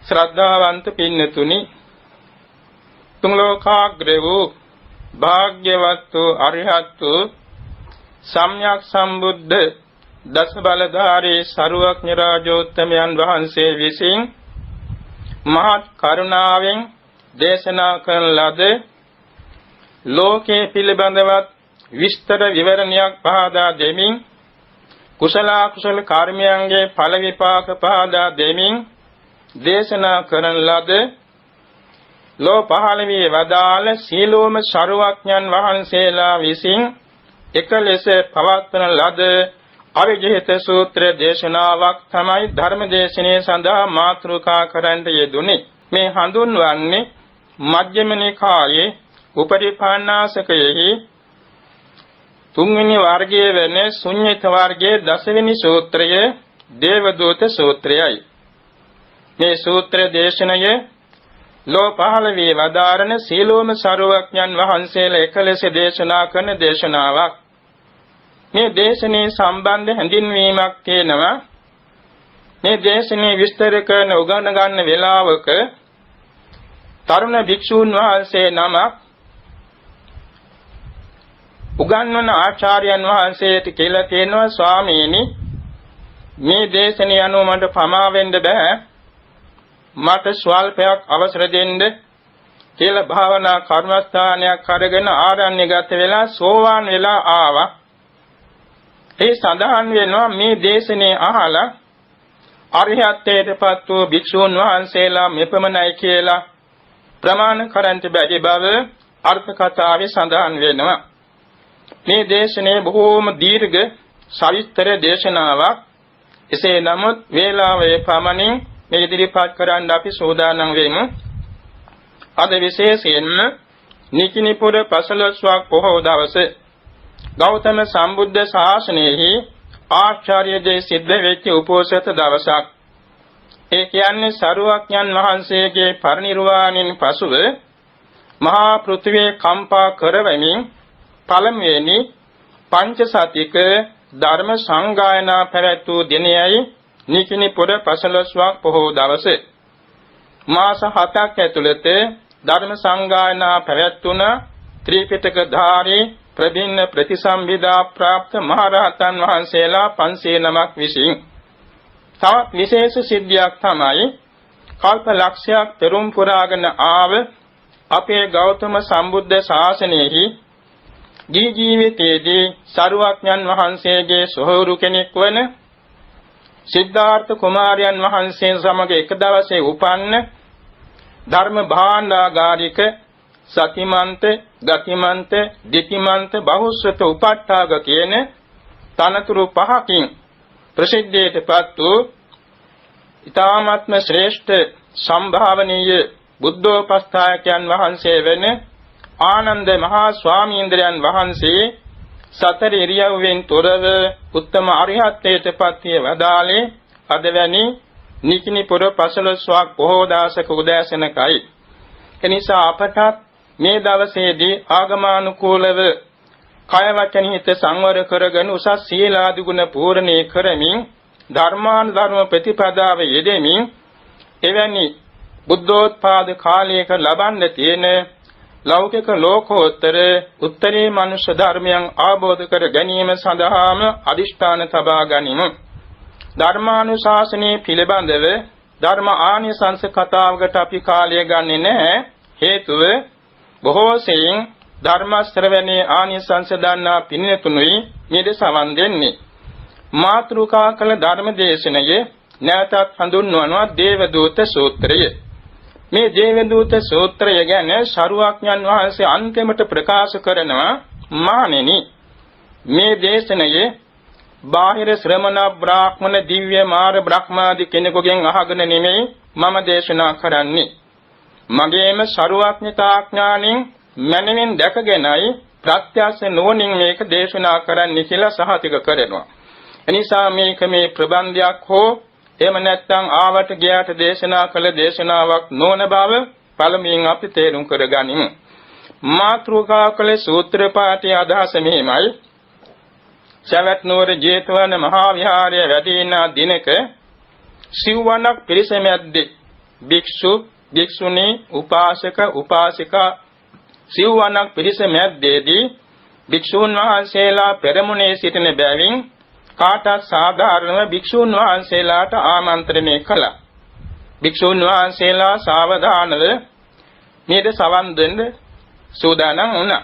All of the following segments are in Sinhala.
ශ්‍රද්ධාවන්ත පින්නතුනි, තුන් ලෝකාග්‍ර වූ භාග්‍යවත් වූ අරිහත් වූ සම්්‍යක් සම්බුද්ධ දස බලධාරී සරුවක්ඥ රාජෝත්තමයන් වහන්සේ විසින් මහත් කරුණාවෙන් දේශනා කරන ලද ලෝකේ පිළිබඳවත් විස්තර විවරණයක් පහදා දෙමින් කුසල කුසල කර්මයන්ගේ ඵල විපාක පහදා දෙමින් දේශනා කරන ලද ලෝ පහළ වී වදාළ සීලෝම සරුවක්ඥන් වහන්සේලා විසින් එක ලෙස පවත්වන ලද අවිජිත සූත්‍ර දේශනාවක් තමයි ධර්ම දේශනාවේ සඳහා මාතෘකා කරන්ට යෙදුනේ. මේ හඳුන්වන්නේ මජ්ක්‍ධිම නිකායේ උපරිපාණාසකයෙහි තුන්වෙනි වර්ගයේ වෙන ශුන්්‍යත වර්ගයේ දසවෙනි සූත්‍රය දේවදූත සූත්‍රයයි. මේ සූත්‍ර දේශනය ලෝ පහළ වී වදාරන සීලෝම සරුවක්ඥන් වහන්සේලා එකලෙස දේශනා කරන දේශනාවක්. මේ දේශනේ සම්බන්ධ හැඳින්වීමක් තියෙනවා. මේ දේශනේ විස්තර කරන උගන ගන්න වේලාවක තරුණ භික්ෂූන් වහන්සේ නමක් උගන්වන ආචාර්යයන් වහන්සේට කියලා තියෙනවා, ස්වාමීනි, මේ දේශනේ අනුව මට පමා වෙන්න බෑ, මට ස්වල්පයක් අවසර දෙන්න කියලා භාවනා කර්මස්ථානයක් අරගෙන ආරණ්‍යගත වෙලා සෝවාන් වෙලා ආවා. ඒ සඳහන් වෙනවා මේ දේශනේ අහලා අරිහත්ත්වයටපත් වූ භික්ෂූන් වහන්සේලා මෙපමණයි කියලා ප්‍රමාණ කරන්ට බැරි බව අර්ථ කතාවේ සඳහන් වෙනවා. මේ දේශනේ බොහෝම දීර්ඝ සවිස්තර දේශනාවක්. එසේ නමුත් වේලාවේ පමණින් මේ ඉදිරිපත් කරන්න අපි සූදානම් වෙමු. අද විශේෂයෙන්ම නිකිනිපුර පසළොස්වක් පොහොව දවසේ ගෞතම සම්බුද්ධ ශාසනයෙහි ආචාර්යජේ සිද්ධ වෙච්ච උපෝසත දවසක්. ඒ කියන්නේ සරුවක්ඥන් වහන්සේගේ පරිනිර්වාණයෙන් පසුව මහා පෘථිවිය කම්පා කරවමින් පළමුවෙනි පංචසතික ධර්ම සංගායනා පැවැත් වූ දිනයයි නිකිනිපුර පසළොස්වක් පොහොව දවසේ. මාස 7ක් ඇතුළත ධර්ම සංගායනා පැවැත්වුණ ත්‍රිපිටක ධාරී ප්‍රභින්න ප්‍රතිසම්භිදා ප්‍රාප්ත මහරහතන් වහන්සේලා 500 නමක් විසින් තවත් විශේෂ සිද්ධියක් තමයි කල්ප ලක්ෂයක් පෙරම් පුරාගෙන ආව අපේ ගෞතම සම්බුද්ධ ශාසනයෙහි දී ජීවිතයේදී සරුවක්ඥන් වහන්සේගේ සොහොරු කෙනෙක් වන සිද්ධාර්ථ කුමාරයන් වහන්සේ සමග එක දවසේ උපන්න ධර්ම භාණ්ඩාගාරික සතිමන්ත, ගතිමන්ත, දිතිමන්ත, බහුශ්‍රත උපට්ඨාග කියන තනතුරු පහකින් ප්‍රසිද්ධියටපත් වූ ඊ타මාත්ම ශ්‍රේෂ්ඨ සම්භාවනීය බුද්ධෝපස්ථායකයන් වහන්සේ වෙන ආනන්ද මහා ස්වාමීන්ද්‍රයන් වහන්සේ සතර ඉරියව්වෙන් තොරව උත්තම අරිහත්ත්වයටපත් වදාළේ අදවැනි නිකිනිපුර පසළොස්වක් බොහෝ දාසක උදෑසනකයි. එනිසා අපටත් මේ දවසේදී ආගමානුකූලව කය වචන හිත සංවර කරගෙන උසස් සීලාදි ගුණ පූර්ණේ කරමින් ධර්මානුධර්ම ප්‍රතිපදාව යෙදෙමින් එවැනි බුද්ධෝත්පාද කාලයක ලබන්න තියෙන ලෞකික ලෝකෝත්තර උත්තරී මනුෂ්‍ය ධර්මයන් අවබෝධ කර ගැනීම සඳහාම අදිෂ්ඨාන තබා ගනිමු. ධර්මානුශාසනයේ පිළිබඳව ධර්ම ආනිසංස කතාවකට අපි කාලය ගන්නෙ නැහැ. හේතුව බොහෝ සෙයින් ධර්ම ශ්‍රවණේ ආනිසංස දන්නා පින්තුනුයි මේද සමන් දෙන්නේ. මාතෘකා කළ ධර්ම දේශනයේ නැවතත් හඳුන්වනවා දේවදූත සූත්‍රය. මේ දේවදූත සූත්‍රය ගැන සරුවක්ඥන් වහන්සේ අන්තිමට ප්‍රකාශ කරනවා, මානෙනි, මේ දේශනයේ බාහිර ශ්‍රමණ බ්‍රාහ්මණ දිව්‍ය මාර බ්‍රහ්මාදී කෙනෙකුගෙන් අහගෙන නෙමෙයි මම දේශනා කරන්නේ. මගේම සරුවක්ඥතා ඥාණයෙන් මනමින් දැකගෙනයි ප්‍රත්‍යක්ෂ නුවණින් මේක දේශනා කරන්න කියලා සහතික කරනවා. එනිසා මේක මේ ප්‍රබන්ධයක් හෝ එහෙම නැත්නම් ආවට ගියාට දේශනා කළ දේශනාවක් නොවන බව පළමුවෙන් අපි තේරුම් කරගනිමු. මාතෘකා කළ සූත්‍ර පාඨයේ අදහස මෙහිමයි. සවැත් නුවර ජේතවන මහා විහාරයේ වැඩ ඉන දිනක සිව්වණක් පිරිස මැද්දේ භික්ෂු භික්ෂුණී උපාසක උපාසිකා සිව්වණක් පිරිස මැද්දේදී භික්ෂූන් වහන්සේලා පෙරමුණේ සිටින බැවින් කාටත් සාධාරණව භික්ෂූන් වහන්සේලාට ආමන්ත්‍රණය කළා. භික්ෂූන් වහන්සේලා සාවධානව මේද සවන් දෙන්න සූදානම් වුණා.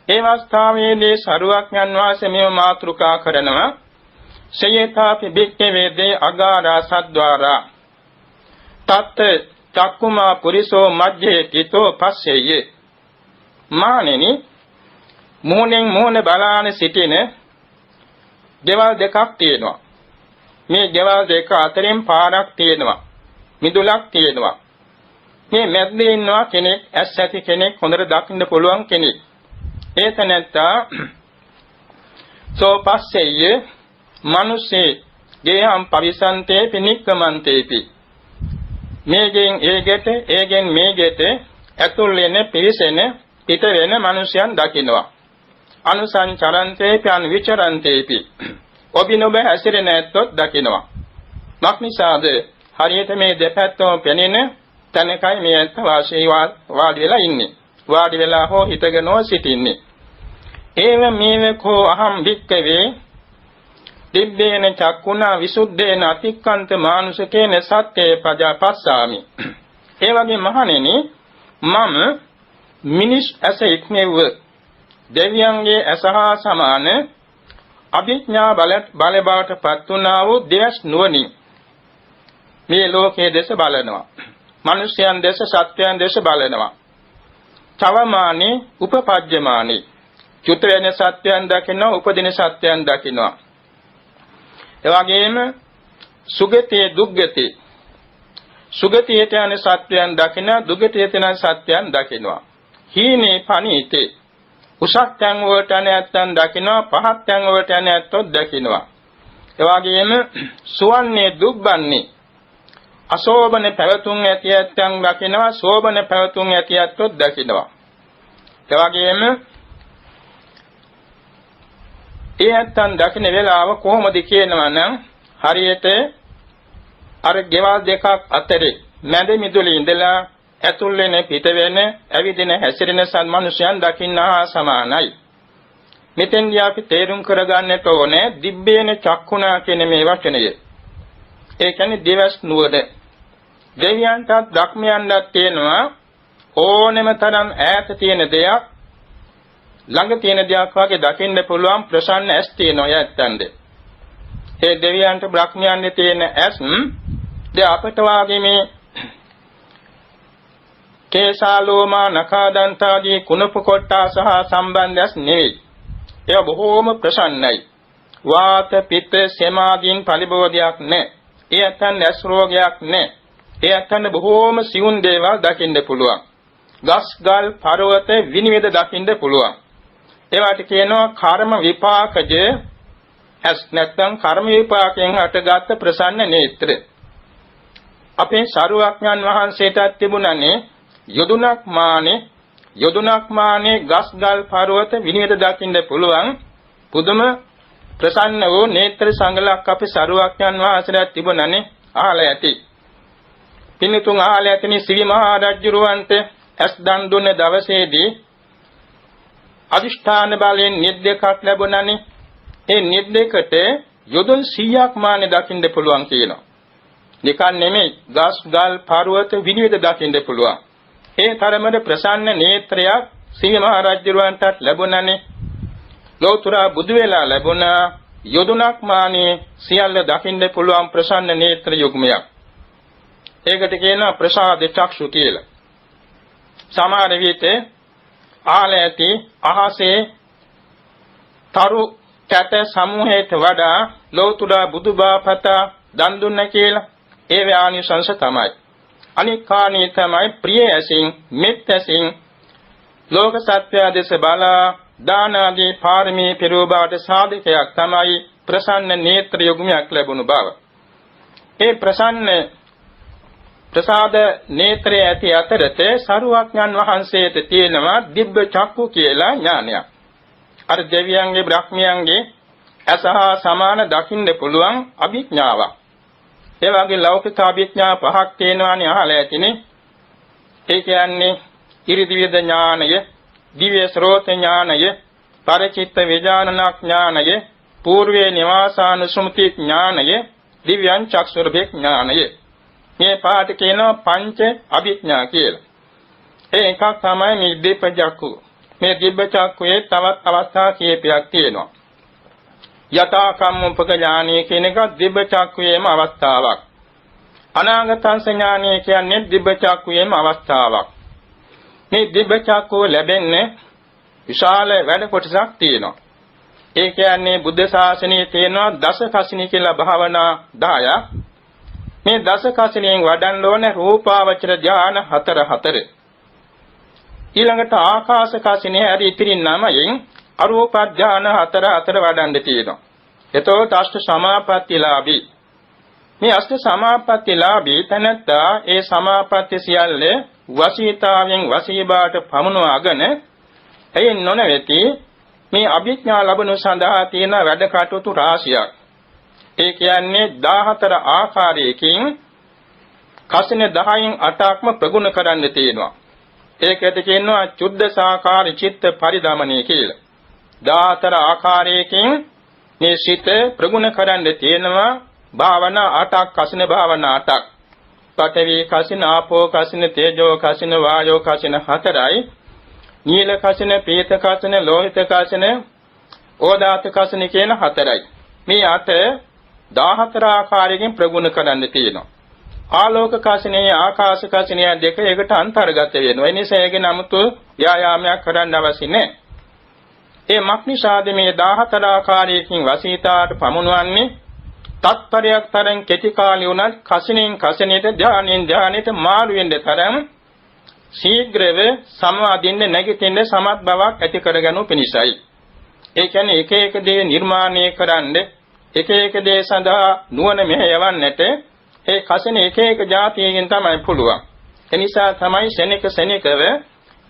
ඒ අවස්ථාවේදී සරුවක්ඥන් වහන්සේ මෙව මාතෘකා කරනවා. සයේතාපි භික්ඛවේ දේ අගාරා සද්්වාරා තත් චක්කුමා පුරිසෝ මජ්ජේ තිතෝ පස්සෙය. මානෙනි මෝණෙන් මෝණ බලාන සිටින ගෙවල් දෙකක් තියෙනවා. මේ ගෙවල් දෙක අතරින් පාරක් තියෙනවා. මිදුලක් තියෙනවා. මේ මැද්දේ ඉන්නවා කෙනෙක්, ඇස් ඇති කෙනෙක්, හොඳට දකින්න පුළුවන් කෙනෙක්. ඒ තැනැත්තා සෝපස්සෙය මනුස්සේ ගේහම් පවිසන්තේ පිනික්කමන්තේපි. මේගෙන් ඒගෙට, ඒගෙන් මේගෙට ඇතුල් වෙන පිරිසෙන පිට වෙන මිනිසයන් දකින්නවා. අනුසංචරන්තේපි අනුවිචරන්තේපි. ඔබිනොබ හැසිරෙන ඇත්තොත් දකින්නවා. මක්නිසාද හරියට මේ දෙපැත්තම පෙනෙන තැනකයි මේ ඇත්ත වාඩි වෙලා ඉන්නේ. වාඩි වෙලා හෝ හිටගෙන සිටින්නේ. ඒව මේවකෝ අහම් භික්කවේ දිබ්බේන චක්කුණා විසුද්ධේන අතික්කන්ත මානුෂකේන සත්‍යේ පජාපස්සාමි. ඒ වගේ මහණෙනි මම මිනිස් ඇස ඉක්මෙව්ව දෙවියන්ගේ ඇස හා සමාන අභිඥා බල බවට පත් වුණා වූ දෙවස් නුවණින් මේ ලෝකයේ දෙස බලනවා. මිනිස්යන් දෙස, සත්වයන් දෙස බලනවා. චවමානේ උපපජ්ජමානේ චුත වෙන සත්‍යයන් දකිනවා, උපදින සත්‍යයන් දකිනවා. එවැගේම සුගතිය දුග්ගති සුගතියට යන සත්‍යයන් දකිනවා, දුගතියට යන සත්‍යයන් දකිනවා. හීනේ පනීතේ උසත්යන් වලට යන ඇත්තන් දකිනවා, පහත්යන් වලට යන ඇත්තොත් දකිනවා. එවැගේම සුවන්නේ දුබ්බන්නේ අශෝභන පැවතුම් ඇති ඇත්තන් දකිනවා, ශෝභන පැවතුම් ඇති ඇත්තොත් දකිනවා. එවැගේම ඒ ඇත්තන් දකින වෙලාව කොහොමද කියනවා නම් හරියට අර ගෙවල් දෙකක් අතරේ මැද මිදුලේ ඉඳලා ඇතුල් වෙන පිට වෙන ඇවිදින හැසිරෙන සත්මනුෂයන් දකින්නා සමානයි. මෙතෙන්දී අපි තේරුම් කරගන්නට ඕනේ දිබ්බේන චක්කුණා කියන මේ වචනය. ඒ කියන්නේ දෙවස් නුවණ. දෙවියන්ටත් ධක්මයන්ටත් තියෙනවා ඕනෙම තරම් ඈත තියෙන දෙයක් ළඟ තියෙන දෙයක් වගේ දකින්න පුළුවන් ප්‍රසන්න ඇස් තියෙනවා යැත්තන්ද. ඒ දෙවියන්ට බ්‍රහ්මයන්ගේ තියෙන ඇස් අපට වාගේ මේ කේසාලෝමා නඛදන්තාදී කුණප කොට්ටා සහ සම්බන්ධස් නෙවෙයි. ඒවා බොහෝම ප්‍රසන්නයි. වාත පිත්ත සමාදීන් පරිබෝධයක් නැහැ. ඒ අතන් ඇස් රෝගයක් නැහැ. ඒ අතන් බොහෝම සියුම් දේවල් දකින්න පුළුවන්. ගස් ගල් පර්වත විනිවිද දකින්න පුළුවන්. ඒවට කියනවා කර්ම විපාකජ ඇස් නැත්නම් කර්ම විපාකයෙන් හටගත් ප්‍රසන්න නේත්‍ර. අපේ සරුවක්ඥන් වහන්සේටත් තිබුණනේ යොදුනක් මානේ ගස් ගල් පර්වත විනිවිද දකින්න පුළුවන් පුදුම ප්‍රසන්න වූ නේත්‍ර සංගලක් අපේ සරුවක්ඥන් වහන්සේට තිබුණනේ අහලා ඇති. පින්තුන් අහලා ඇතිනි සිවි මහා රජුරවන්ට ඇස් දන් දුන්න දවසේදී අදිෂ්ඨාන බලයෙන් නිද්දකක් ලැබුණානේ. ඒ නිද්දකට යොදුන් 100ක් මානේ දකින්න පුළුවන් කියනවා. නිකන් නෙමෙයි ගස් ගල් පර්වත විනිවිද දකින්න පුළුවන්. ඒ තරමට ප්‍රසන්න නේත්‍රයක් සිවි මහ රජුරවන්ටත් ලැබුණානේ. ලෝතර බුදු වෙලා ලැබුණා යොදුනක් මානේ සියල්ල දකින්න පුළුවන් ප්‍රසන්න නේත්‍ර යුග්මයක්. ඒකට කියනවා ප්‍රසාද චක්ෂු කියලා. සමහර විට ආලයති අහසේ තරු කැට සමූහයට වඩා ලෝතර බුදුබාපත දන් දුන්න කියලා ඒ ව්‍යානිසංශ තමයි. අනික් කාණී තමයි ප්‍රිය ඇසින් මෙත් ඇසින් ලෝක සත්‍ය දෙස බලා දාන ආදී පාරමී පිරෝබාට සාධකයක් තමයි ප්‍රසන්න නේත්‍ර යුග්මයක් ලැබුණු බව. ඒ ප්‍රසාද නේත්‍රය ඇති අතරතේ සරුවක්ඥන් වහන්සේට තියෙනවා දිබ්බ චක්කු කියලා ඥානයක්. අර දෙවියන්ගේ බ්‍රහ්මයන්ගේ අසහා සමාන දකින්න පුළුවන් අභිඥාවක්. ඒ වගේ ලෞකික අභිඥා පහක් තියෙනවානේ අහලා ඇතිනේ. ඒ කියන්නේ ඉරිදිවිද ඥානය, දිව්‍ය ශ්‍රෝත ඥානය, පරිචිත්ත විඥානන ඥානය, పూర్වේ නිවාසානුසුමති ඥානය, දිව්‍යං චක්ෂුරභේ ඥානය. මේ පාට කියනවා පංච අභිඥා කියලා. ඒ එකක් තමයි මේ දිබ්බ චක්කු. මේ දිබ්බ චක්කුවේ තවත් අවස්ථා කීපයක් තියෙනවා. යථා කම්මපක ඥානය කියන එක දිබ්බ චක්කුවේම අවස්ථාවක්. අනාගතං ඥානය කියන්නේ දිබ්බ චක්කුවේම අවස්ථාවක්. මේ දිබ්බ චක්කුව ලැබෙන්නේ විශාල වැඩ කොටසක් තියෙනවා. ඒ කියන්නේ බුද්ධ ශාසනයේ තියෙනවා දස කසිනී කියලා භාවනා 10ක්. මේ දස කසිනියෙන් වඩන්න ඕනේ රූපාවචර ධාන 4. ඊළඟට ආකාශ කසිනිය හරි ඉතිරි 9න් අරූප ධාන 4 වඩන්න තියෙනවා. එතකොට අෂ්ට සමාපත්තිලාභී. මේ අෂ්ට සමාපත්තිලාභී තැනත්තා ඒ සමාපatti සියල්ල වශීතාවෙන් වශීබාට පමුණවාගෙන එයින් නොනැවති මේ අභිඥා ලැබුණු සඳහා තියෙන වැඩ කටයුතු රාශියක්. ඒ කියන්නේ 14 ආකාරයකින් කසින 10න් 8ක්ම ප්‍රගුණ කරන්න තියෙනවා. ඒකට කියනවා චුද්ධසාකාර චිත්ත පරිදමණය කියලා. 14 ආකාරයකින් මේ සිත ප්‍රගුණ කරන්න තියෙනවා භාවනා 8ක් කසින භාවනා 8ක්. පඨවි කසින, ආපෝ කසින, තේජෝ කසින, වායෝ කසින 4යි. නීල කසින, පීත කසින, ලෝහිත කසින, ඕදාත කසින කියන 4යි. මේ 8 14 ආකාරයකින් ප්‍රගුණ කරන්න තියෙනවා. ආලෝක කසිනේ, ආකාශ කසිනේ දෙක එකට අන්තර්ගත වෙනවා. ඒ නිසා ඒකේ නමුත් ව්‍යායාමයක් කරන්න අවශ්‍ය නැහැ. ඒ මක්නිසාද මේ 14 ආකාරයකින් වසීතාට පමුණවන්නේ තත්පරයක් තරම් කෙටි කාලය උනත් කසිනෙන් කසිනේට ධානයෙන් ධානයට මාරු වෙන්න තරම් ශීඝ්‍රව සමාධින්න නැගිටින්න සමත් බවක් ඇති කරගනු පිණිසයි. ඒ කියන්නේ එක එක දේ නිර්මාණය කරන්න, එක එක දේ සඳහා නුවණ මෙහෙයවන්නට ඒ කසින එක එක જાතියකින් තමයි පුළුවන්. ඒ නිසා තමයි සෙනෙකව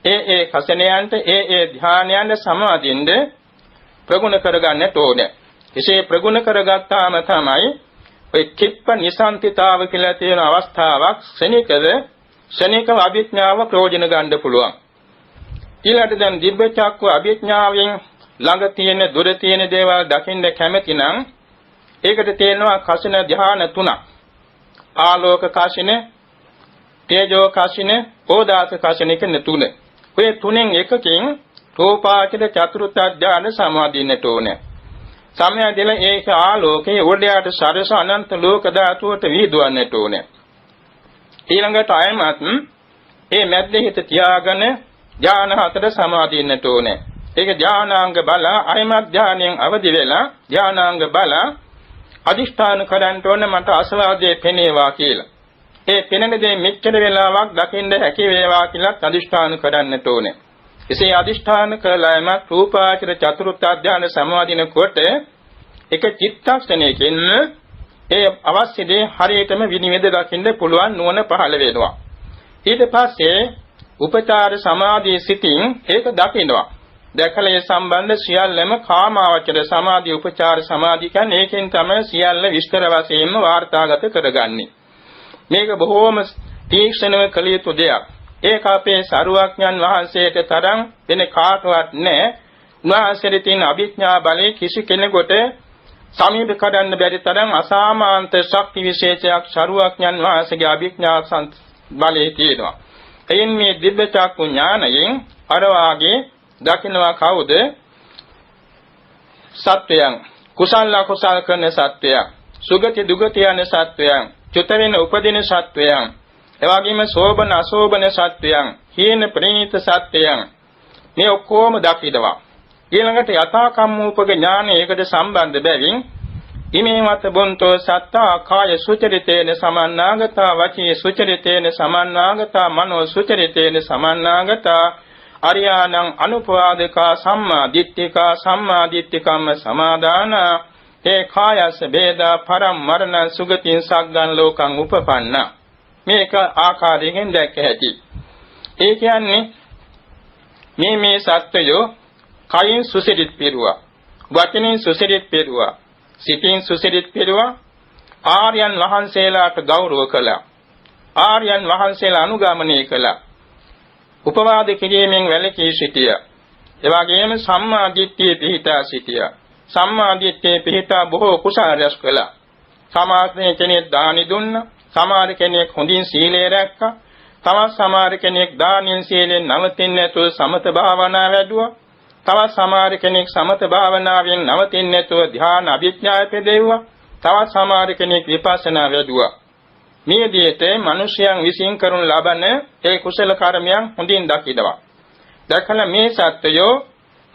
ඒ කසිනයන්ට ඒ ධානයන්ට සමාධින්න ප්‍රගුණ කරගන්නට ඕනේ. එසේ ප්‍රගුණ කරගත්තාම තමයි ඔය කිප්ප නිසන්තිතාව කියලා තියෙන අවස්ථාවක් ශනිකව අභිඥාව ප්‍රයෝජන ගන්න පුළුවන්. ඊළඟට දැන් දිබ්බ චක්කු අභිඥාවෙන් ළඟ තියෙන දුර තියෙන දේවල් දකින්න කැමැති නම් ඒකට තියෙනවා කසින ධ්‍යාන 3ක්. ආලෝක කසින, තේජෝ කසින, ඕදාස කසින කියන 3. ඔය 3න් එකකින් රූපාචර චතුර්ථ ධ්‍යාන සමාදින්නට ඕනේ. සමයදෙල ඒක ආලෝකයේ උඩයට සරස අනන්ත ලෝක ධාතුවට විහිදුවන්නට ඕනේ. ඊළඟට අයමත් මේ මැද්දේ හිත තියාගෙන ධාන 4 සමාදින්නට ඕනේ. ඒක ධානාංග බල අයමත් ධානයෙන් අවදි වෙලා ධානාංග බල අදිෂ්ඨාන කරන්න ඕනේ මට අසවාදයේ පෙනේවා කියලා. ඒ පෙනෙන දේ මෙච්චර වෙලාවක් දකින්න හැකි වේවා කියලා අදිෂ්ඨාන කරන්නට ඕනේ. එසේ අදිෂ්ඨාන කළාම රූපාචර චතුර්ථ ධානය සමාදිනකොට එක චිත්තක්ෂණයකින් ඒ අවශ්‍ය දේ හරියටම විනිවිද දකින්න පුළුවන් නුවණ පහළ වෙනවා. ඊට පස්සේ උපචාර සමාධියේ සිටින් ඒක දකින්නවා. දැකලා ඒ සම්බන්ධ සියල්ලම කාමාවචර සමාධි, උපචාර සමාධි කියන්නේ ඒකෙන් තමයි සියල්ල විස්තර වශයෙන්ම වාර්තාගත කරගන්නේ. මේක බොහෝම තීක්ෂණව කළ යුතු දෙයක්. ඒක අපේ සරුවඥන් වහන්සේට තරම් වෙන කාටවත් නැහැ. උන්වහන්සේට තියෙන අභිඥා බලය කිසි කෙනෙකුට සමීප කරන්න බැරි තරම් අසාමාන්ත ශක්ති විශේෂයක් සරුවඥන් වහන්සේගේ අභිඥා බලයේ තියෙනවා. එයින් මේ දිබ්බ චක්කු ඥානයෙන් අර වාගේ දකින්නවා කවුද? සත්වයන්, කුසල අකුසල කරන සත්වයන්, සුගති දුගති යන සත්වයන්, චුත වෙන උපදින සත්වයන්, එවාගෙම සෝබන අසෝබන සත්වයන්, හීන ප්‍රණීත සත්වයන් මේ ඔක්කොම දකිනවා. ඊළඟට යථා කම්මූපක ඥානය ඒකට සම්බන්ධ බැවින් ඉමේවත බොන්තෝ සත්තා කාය සුචරිතේන සමන්නාගතා වචී සුචරිතේන සමන්නාගතා මනෝ සුචරිතේන සමන්නාගතා අරියාණං අනුපවාදකා සම්මා දිට්ඨිකම්ම සමාදාන ඒ කායස වේදා පරම් මරණ සුගතින් සග්ගන් ලෝකං උපපන්න. මේක ආකාරයෙන් දැක්ක හැකි. ඒ කියන්නේ මේ සත්වයෝ කයින් සුසිරිත පිරුවා, වචනෙන් සුසිරිත පිරුවා, සිතින් සුසිරිත පිරුවා, ආර්යයන් වහන්සේලාට ගෞරව කළා. ආර්යයන් වහන්සේලා අනුගමනය කළා. උපවාද කිරීමෙන් වැළකී සිටියා. එවාගෙම සම්මා දිට්ඨිය පිහිටා සිටියා. සම්මා දිට්ඨිය පිහිටා බොහෝ කුසල රැස් කළා. සමහර කෙනෙක් දානි දුන්නා. සමහර කෙනෙක් හොඳින් සීලය රැක්කා. තවත් සමහර කෙනෙක් දානෙන් සීලෙන් නවතින්නේ නැතුව සමත භාවනා වැඩුවා. තවත් සමහර කෙනෙක් සමත භාවනාවෙන් නවතින්නේ නැතුව ධ්‍යාන අභිඥා පෙදෙව්වා. තවත් සමහර කෙනෙක් විපස්සනා වැඩුවා. මේ විදිහට මිනිසයන් විසින් කරනු ලබන ඒ කුසල කර්මයන් හොඳින් දකිනවා. දැකලා මේ සත්‍යයෝ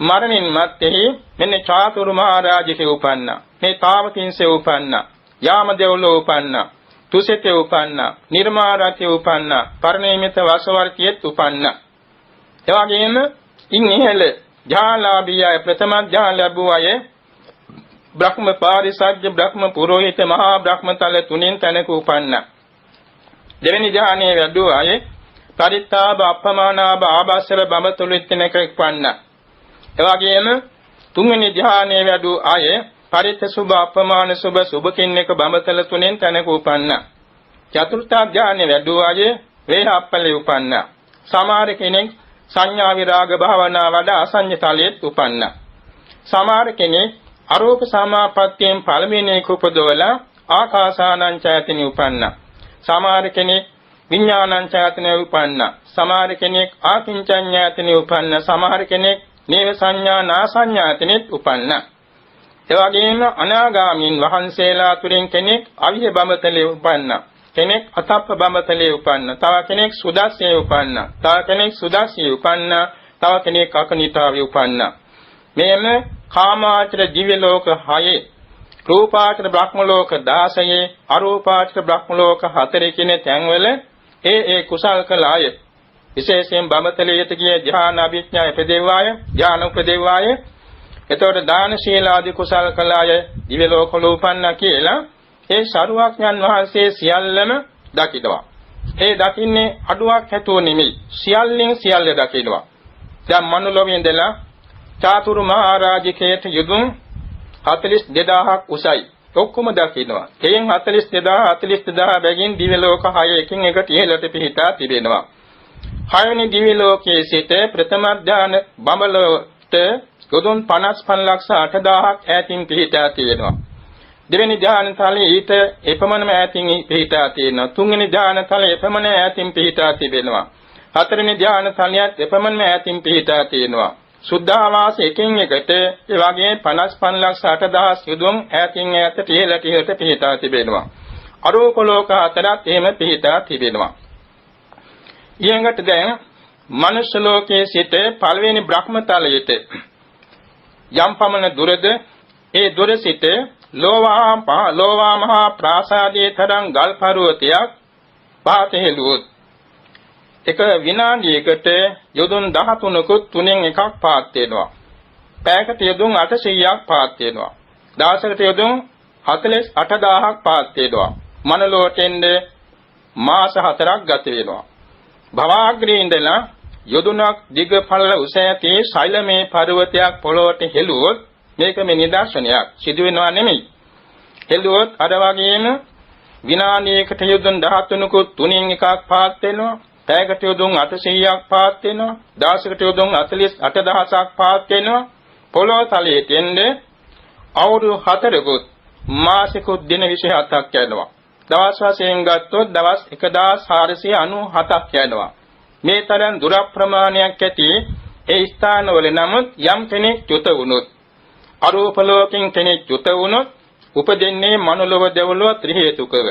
මරණින් මත්තේ මෙන්න චාතුරු මහරජකේ උපන්නා. මේ තාවතින්සේ උපන්නා. යාමදේවලෝ උපන්නා. තුසිතේ උපන්නා. නිර්මාරාතේ උපන්නා. පරිණේමිත වසවර්තියෙත් උපන්නා. එවාගෙම ඉන්නේල ඥාලාභියය ප්‍රථම ඥාන ලැබුව අය බ්‍රහ්ම පාරිසජ්ජ බ්‍රහ්ම පුරෝහිත මහා බ්‍රහ්මතල තුنين තැනක උපන්නා. දෙවෙනි ඥානයේ වැඩුව අය පරිත්තාබ අපමානාබ ආභාසර බඹතුලිත් තැනක උපන්නා. එවාගෙම තුන්වෙනි ඥානයේ වැඩුව අය පරිත්ත සුභ අපමාන සුභ සුභකින්නක බඹතල තුنين තැනක උපන්නා. චතුර්ථ ඥානයේ වැඩුව අය වේහප්පලේ උපන්නා. සමහර කෙනෙක් සංඥා විරාග භාවනා වඩා අසඤ්ඤ තලයේත් උපන්නා. සමහර කෙනෙක් අරූප සමාපත්තියෙන් පළවෙනි එක උපදවලා ආකාසානං ඡායතනෙ උපන්නා. සමහර කෙනෙක් විඥානං ඡායතනෙ උපන්නා. සමහර කෙනෙක් ආකින්චඤ්ඤායතනෙ උපන්නා. සමහර කෙනෙක් නේව සංඥා නාසඤ්ඤායතනෙත් උපන්නා. එවැගේම අනාගාමීන් වහන්සේලා තුරින් කෙනෙක් අවිහ බඹතලේ උපන්නා. කෙනෙක් අතප්ප බඹතලේ උපන්නා. තව කෙනෙක් සුදස්සේ උපන්නා. තව කෙනෙක් සුදස්සී උපන්නා. තව කෙනෙක් අකනිතාවේ උපන්නා. මෙයම කාමාචර දිව්‍ය ලෝක 6, රූපාචර බ්‍රහ්ම ලෝක 16, අරූපාචර බ්‍රහ්ම ලෝක 4 කියන තැන්වල ඒ කුසල් කළ අය විශේෂයෙන් බඹතලයට ගිය ධ්‍යාන අභිඥා උපදේවාය, ඥාන උපදේවාය, එතකොට දාන ශීල ආදී කුසල් කළ අය දිව්‍ය ලෝකවල උපන්නා කියලා ඒ සරුවක්ඥන් වහන්සේ සියල්ලම දකිනවා. ඒ දකින්නේ අඩුවක් හැතුව නෙමෙයි, සියල්ලෙන් සියල්ල දකිනවා. දැන් මනුලොවේ ඉඳලා චාතුරු මහරජකේට යුදුන් 42000ක් උසයි. ඔක්කොම දකිනවා. එයින් 42000 බැගින් දිව්‍ය ලෝක 6 එකින් එකට ඉහළට පිහිටා තිබෙනවා. 6 වෙනි දිව්‍ය ලෝකයේ සිට ප්‍රථම ඥාන බඹලොවට යුදුන් 55,80,000ක් ඈතින් පිහිටා තියෙනවා. දෙවෙනි ඥාන තලයේ ඊට එපමණම ඈතින් පිහිටා තියෙනවා. තුන්වෙනි ඥාන තලයේ එපමණ ඈතින් පිහිටා තිබෙනවා. හතරවෙනි ඥාන තලයේත් එපමණම ඈතින් පිහිටා තියෙනවා. සුද්ධාවාස එකින් එකට ඒ වගේ 55,80,000 යුදුන් ඈතින් ඈතට ඉහළට පිහිටා තිබෙනවා. අරූප ලෝක හතරත් එහෙම පිහිටා තිබෙනවා. ඊළඟට දැන් මනුෂ්‍ය ලෝකයේ සිට පළවෙනි බ්‍රහ්ම තලයට යම් පමණ දුරද ඒ දුර සිට ලෝවා මහා ප්‍රාසාදයේ තරම් ගල් පර්වතයක් පාතෙහෙළුවොත් එක විනාඩියකට යොදුන් 13කුත් තුනෙන් එකක් පාත් වෙනවා. පැයකට යොදුන් 800ක් පාත් වෙනවා. දවසකට යොදුන් 48000ක් පාත් වෙනවා. මනලෝට එන්නේ මාස 4ක් ගත වෙනවා. භවග්‍රේ ඉඳලා යොදුනක් දිග පළල උස ඇති ශෛලමේ පර්වතයක් පොළොවට හෙළුවොත් මේක මේ නිදර්ශනයක් සිදු වෙනවා නෙමෙයි. හෙළුවොත් අර වගේම විනාඩියකට යොදුන් 13කුත් තුනෙන් එකක් පාත් වෙනවා. පැයකට යොදුන් 800ක් පාත් වෙනවා. දවසකට යොදුන් 48000ක් පාත් වෙනවා. පොළොව තලයේ තෙන්නේ අවුරුදු 4කුත් මාසිකුත් දින 27ක් යනවා. දවස් වශයෙන් ගත්තොත් දවස් 1497ක් යනවා. මේ තරම් දුර ප්‍රමාණයක් ඇති ඒ ස්ථානවල නමුත් යම් කෙනෙක් චුත වුණොත් අරූප ලෝකෙන් කෙනෙක් චුත වුණොත් උපදින්නේ මනුලොව දෙවලොව ත්‍රි හේතුකව.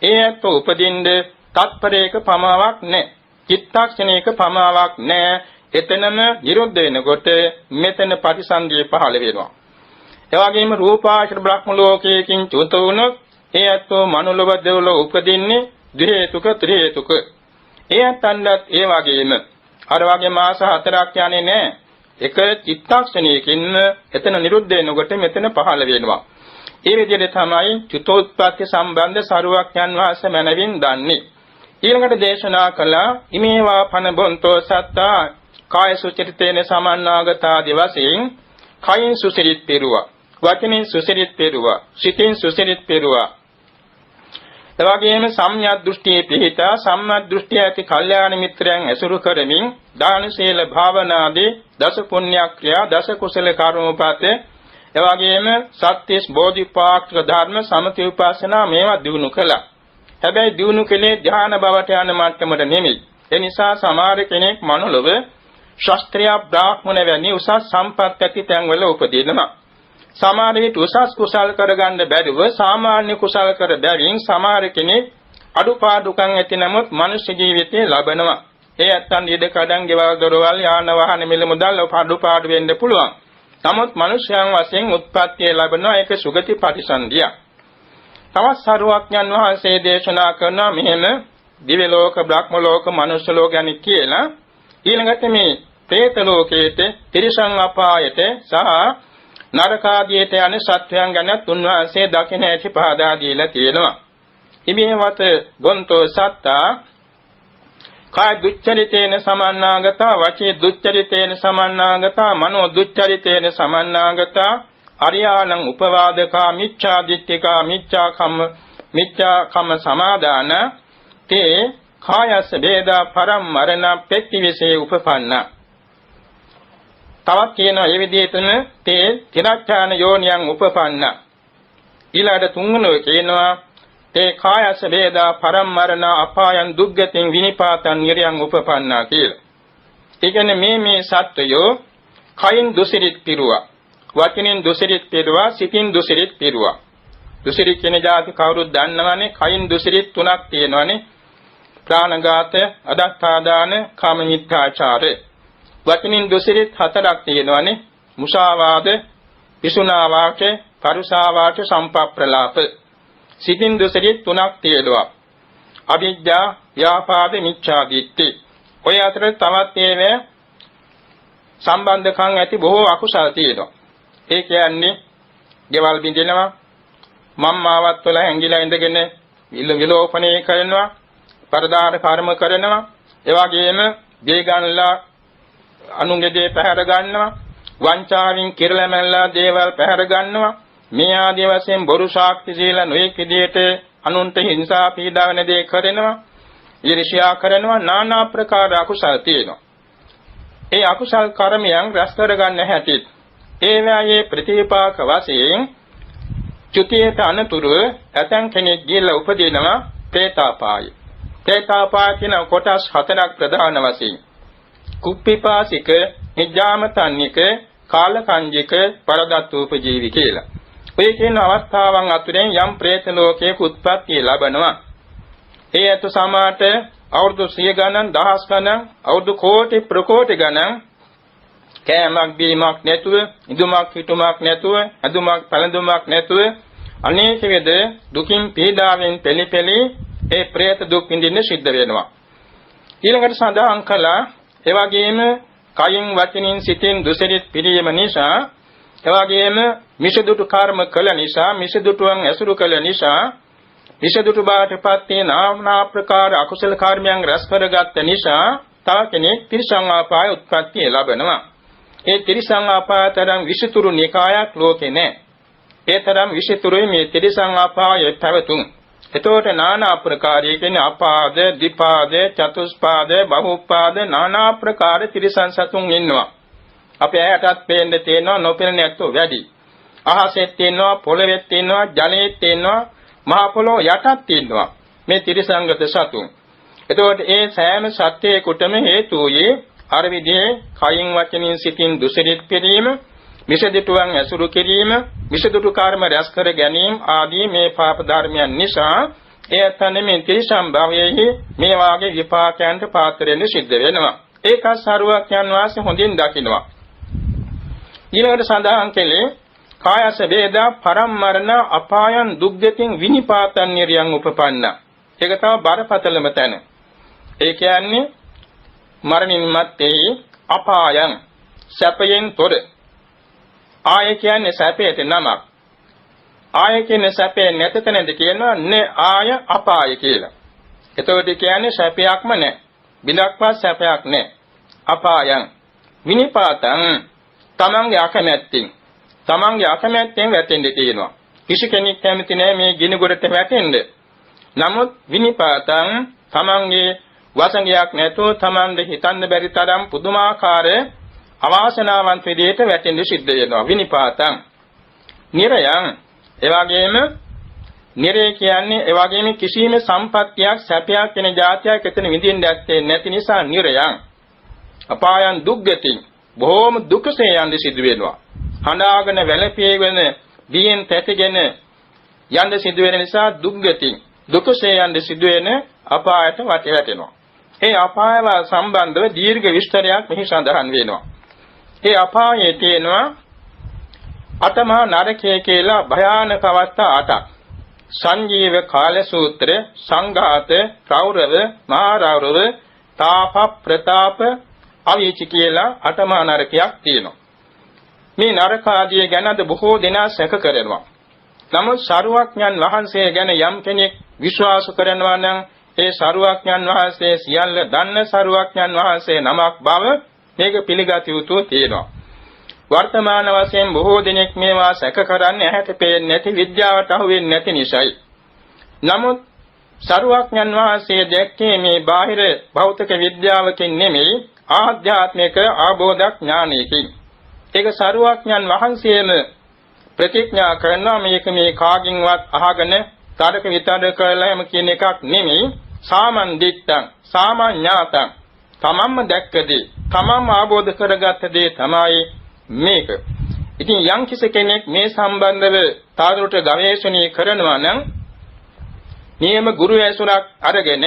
ඒත් උපදින්නේ තත්පරයක පමාවක් නැහැ. චිත්තක්ෂණයක පමාවක් නැහැ. එතනම නිරුද්ධ වෙනකොට මෙතන ප්‍රතිසන්දිය පහළ වෙනවා. ඒ වගේම රූපාශ්‍ර බ්‍රහ්ම ලෝකයෙන් චුත වුණොත් ඒත් මනුලොව දෙවලොව උපදින්නේ ද්වි හේතුක ත්‍රි හේතුක. ඒත් අන්නත් ඒ වගේම අර වගේ මාස 4ක් යන්නේ නැහැ. එක චිත්තක්ෂණයකින් එතන නිරුද්ධ වෙනකොට මෙතන පහළ වෙනවා. ඒ විදිහට තමයි චුතෝත්පත්ති සම්බන්ධ සරුවක්යන් වහන්සේ මනවින් දන්නේ. ඊළඟට දේශනා කළා ඉමේවා පන බොන්තෝ සත්තා කාය සුචරිතේන සමන්නාගතාදී වශයෙන් කයින් සුසිරිත පෙරුවා, වචනෙන් සුසිරිත පෙරුවා, සිතින් සුසිරිත පෙරුවා, එවැගේම සම්‍යක් දෘෂ්ටියේ පිහිටා සම්‍යක් දෘෂ්ටිය ඇති කල්යාණ මිත්‍රයන් ඇසුරු කරමින් දාන සීල භාවනාදී දස පුණ්‍ය ක්‍රියා දස කුසල කර්මෝපත එවැගේම සත්‍යස් බෝධිපාක්ෂික ධර්ම සමථ විපස්සනා මේවා දිනු කළා. හැබැයි දිනු කලේ ධ්‍යාන බවට යන මට්ටමට නෙමෙයි. ඒ නිසා සමහර කෙනෙක් මනුලොව ශාස්ත්‍රීය බ්‍රාහ්මණ වැනි උසස් සම්පත් ඇති තැන්වල උපදිනවා. සමහර විට උසස් කුසල් කරගන්න බැරිව සාමාන්‍ය කුසල් කර බැවින් සමහර කෙනෙක් අඩුපාඩුකම් ඇති නමුත් මනුෂ්‍ය ජීවිතේ ලබනවා. ඒ ඇත්තන් ඉඩ කඩන් ගෙවල් දොරවල් යාන වාහන මිල මුදල් අඩුපාඩු වෙන්න පුළුවන්. නමුත් මනුෂ්‍යයන් වශයෙන් උත්පත්තිය ලැබෙනවා ඒක සුගති ප්‍රතිසන්දිය. තවත් සරුවඥන් වහන්සේ දේශනා කරනවා මෙහෙම දිව්‍ය ලෝක බ්‍රහ්ම ලෝක මනුෂ්‍ය ලෝක ගැන කියලා ඊළඟට මේ പ്രേත ලෝකයේට තිරිසන් අපායට සහ නරකාදියට යන සත්වයන් ගැන තුන්වහන්සේ දකින ඇති පහදා දීලා තියෙනවා. ඉමේවත ගොන්තෝ සත්තා කාය දුච්චරිතේන සමන්නාගතා වචේ දුච්චරිතේන සමන්නාගතා මනෝ දුච්චරිතේන සමන්නාගතා අරියාණං උපවාදකා මිච්ඡා දිට්ඨිකා මිච්ඡා කම්ම සමාදාන තේ කායස්ස වේදා පරම්මරණ පෙත්තිවිසේ උපපන්න. තවත් කියනවා මේ විදිහටම තේ තිරච්ඡාන යෝනියන් උපපන්න. ඊළඟට තුන්වෙනි කියනවා තේ කායස්ස වේදා පරම්මරණ අපායන් දුක්ගතින් විනිපාතං නිරයන් උපපන්නා කියලා. ඒ කියන්නේ මේ සත්වයෝ කයින් දුසිරිත පිරුවා, වචනෙන් දුසිරිත පිරුවා, සිතින් දුසිරිත පිරුවා. දුසිරිත කියන જાති කවුරුත් දන්නවනේ. කයින් දුසිරිත තුනක් තියෙනවනේ. ප්‍රාණඝාත, අදත්තාදාන, කාම මිත්‍යාචාර. වචනින් දුසිරිත හතරක් තියෙනවනේ. මුසාවාද, පිසුනා වාක්‍ය, පරුසා වාක්‍ය, සම්පප්‍රලාප. සිතින් දුසිරිත තුනක් තියෙනවා. අවිජ්ජා, ව්‍යාපාද, මිච්ඡාදිට්ඨි. ඔය අතර තවත් ඒවා සම්බන්ධකම් ඇති බොහෝ අකුසල් තියෙනවා. ඒ කියන්නේ ගෙවල් බින්දිනවා, මම්මාවත් වල හැංගිලා ඉඳගෙන විලෝපණය කරනවා, පරදාන කර්ම කරනවා, ඒ වගේම ගේ ගන්නලා අනුන්ගේ දේ පැහැර ගන්නවා, වංචාවෙන් කිරලමැල්ලා දේවල් පැහැර ගන්නවා. මේ ආදී වශයෙන් බොරු සාක්ෂි දීලා නොයෙක් විදියට අනුන්ට හිංසා පීඩා වෙන දේ කරනවා, ඊර්ෂ්‍යා කරනවා, নানা ප්‍රකාර අකුසල් තියෙනවා. ඒ අකුසල් කර්මයන් රැස් කරගන්න හැටි ඒවායේ ප්‍රතිපාක වශයෙන් චුතියට අනතුරු ඇතන් කෙනෙක් ගිහිල්ලා උපදිනවා പ്രേතාපායේ. പ്രേතාපාය කියන කොටස් හතරක් ප්‍රධාන වශයෙන් කුප්පිපාසික, නිජාමතන්නික, කාලකංජික, පරදත්තූපජීවි කියලා. ඔය කියන අවස්ථාවන් අතුරෙන් යම් പ്രേත ලෝකයක උත්පත්ති ලැබනවා. ඒ අතු සමාට අවුරුදු 100 ගණන්, දහස් ගණන්, අවුරුදු කෝටි ප්‍රකෝටි ගණන් කෑමක් බීමක් නැතුව, ඉදුමක් හිටුමක් නැතුව, අදුමක් පැළඳුමක් නැතුව අනේක විද දුකින් පීඩාවෙන් පෙළි ඒ പ്രേත දුක් විඳින්න සිද්ධ වෙනවා. ඊළඟට සඳහන් කළා එවැගේම කයින් වචනින් සිතින් දුසිරිත පිළියම නිසා, එවැගේම මිසදුටු කර්ම කළ නිසා, මිසදුටුවන් ඇසුරු කළ නිසා, මිසදුටු බාටපත් වෙන নানা ප්‍රකාර අකුසල කර්මයන් රැස් කරගත්ත නිසා තව කෙනෙක් තිරිසන් ආපාය උත්පත්ති ලැබෙනවා. ඒ තිරිසන් ආපායතරම් විසිතුරු නිකායක් ලෝකේ නැහැ. ඒ තරම් විසිතුරුයි මේ තිරිසන් ආපායේ පැවතුම්. එතකොට নানা ආකාරයකින් අපාද, ද්විපාද, චතුස්පාද, බහුපාද নানা ආකාර තිරිසන් සතුන් ඉන්නවා. අපේ ඇයටත් පේන්න තියෙනවා, නොපෙනෙන ඇත්තෝ වැඩි. අහසෙත් තියෙනවා, පොළොවේත් තියෙනවා, ජලයේත් තියෙනවා, මහ පොළොව යටත් තියෙනවා මේ තිරිසංගත සතුන්. එතකොට ඒ සෑම සත්‍යයකටම හේතු වූයේ අර විදිහේ කයින් වචනින් සිතින් දුසිරිත පිරීම, මිසදිටුවන් ඇසුරු කිරීම, මිසදිටු කර්ම රැස් කර ගැනීම ආදී මේ පාප ධර්මයන් නිසා ඒ තන්නේ මේ තිරිසන් භවයේහි මේ වාගේ විපාකයන්ට පාත්‍ර වෙන්න සිද්ධ වෙනවා. ඒක සරුවක්යන් වාසේ හොඳින් දකිනවා. ඊළඟට සඳහන් කළේ කායස වේදා පරම්මරණ අපායන් දුක්ගතින් විනිපාතන් නිරයන් උපපන්න. ඒක තමයි බරපතලම තැන. ඒ කියන්නේ මරණින් මත්තේ අපායන් සැපයෙන් තොර. ආය කියන්නේ සැපයට නමක්. ආය කියන්නේ සැපේ නැත තැනද කියනවා නේ ආය අපාය කියලා. එතකොට කියන්නේ සැපයක්ම නැහැ. බිලක්වත් සැපයක් නැහැ. අපායන් විනිපාතං තමන්ගේ අකමැත්තෙන් වැටෙන්න තියෙනවා. කිසි කෙනෙක් කැමති නැහැ මේ ගිනි ගොඩට වැටෙන්න. නමුත් විනිපාතං තමන්ගේ වසඟයක් නැතුව තමන්ගේ හිතන්න බැරි තරම් පුදුමාකාර අවාසනාවන්ත විදිහට වැටෙන්න සිද්ධ වෙනවා. විනිපාතං නිරයං එවාගෙම නිරය කියන්නේ එවාගෙම කිසිම සම්පත්තියක් සැපයක් වෙන જાතියක් එතන විඳින්න ඇත්තේ නැති නිසා නිරයං. අපායන් දුක්ගති බොහෝම දුකසේ යන්න සිදු වෙනවා. හඬාගෙන වැළපීගෙන බියෙන් තැතිගෙන යන්න සිදු වෙන නිසා දුක්ගති දුකසේ යන්න සිදු වෙන අපායට වැටෙනවා. ඒ අපායව සම්බන්ධව දීර්ඝ විස්තරයක් මෙහි සඳහන් වෙනවා. ඒ අපායේ තියෙනවා අටමහා නරකය කියලා භයානක අවස්ථා 8ක්. සංජීව කාල සූත්‍ර, සංඝාත, රෞරව, මහා රෞරව, තාප, ප්‍රතාප, අවීචි කියලා අටමහා නරකයක් තියෙනවා. මේ නරක ආදී ගැනද බොහෝ දෙනා සැක කරනවා. නමුත් සරුවක්ඥන් වහන්සේ ගැන යම් කෙනෙක් විශ්වාස කරනවා නම් ඒ සරුවක්ඥන් වහන්සේ සියල්ල දන්න සරුවක්ඥන් වහන්සේ නමක් බව මේක පිළිගත යුතු තියෙනවා. වර්තමාන වශයෙන් බොහෝ දෙනෙක් මේවා සැක කරන්නේ ඇහැට පේන්නේ නැති විද්‍යාවට අහු වෙන්නේ නැති නිසායි. නමුත් සරුවක්ඥන් වහන්සේ දැක්කේ මේ බාහිර භෞතික විද්‍යාවකින් නෙමෙයි ආධ්‍යාත්මික ආબોධ ඥානයකින්. ඒක සරුවක්ඥන් වහන්සේම ප්‍රතිඥා කරනවා මේක මේ කාගින්වත් අහගෙන තරක විතර කරලා යම කියන එකක් නෙමෙයි. සාමන් දිට්ඨං සාමඤ්ඤාතං තමන්ම දැක්කදී තමන්ම ආબોධ කරගත්ත දේ තමයි මේක. ඉතින් යම් කෙනෙක් මේ සම්බන්ධව තාදුරට ගවේෂණය කරනවා නම් නියම ගුරු ඇසුරක් අරගෙන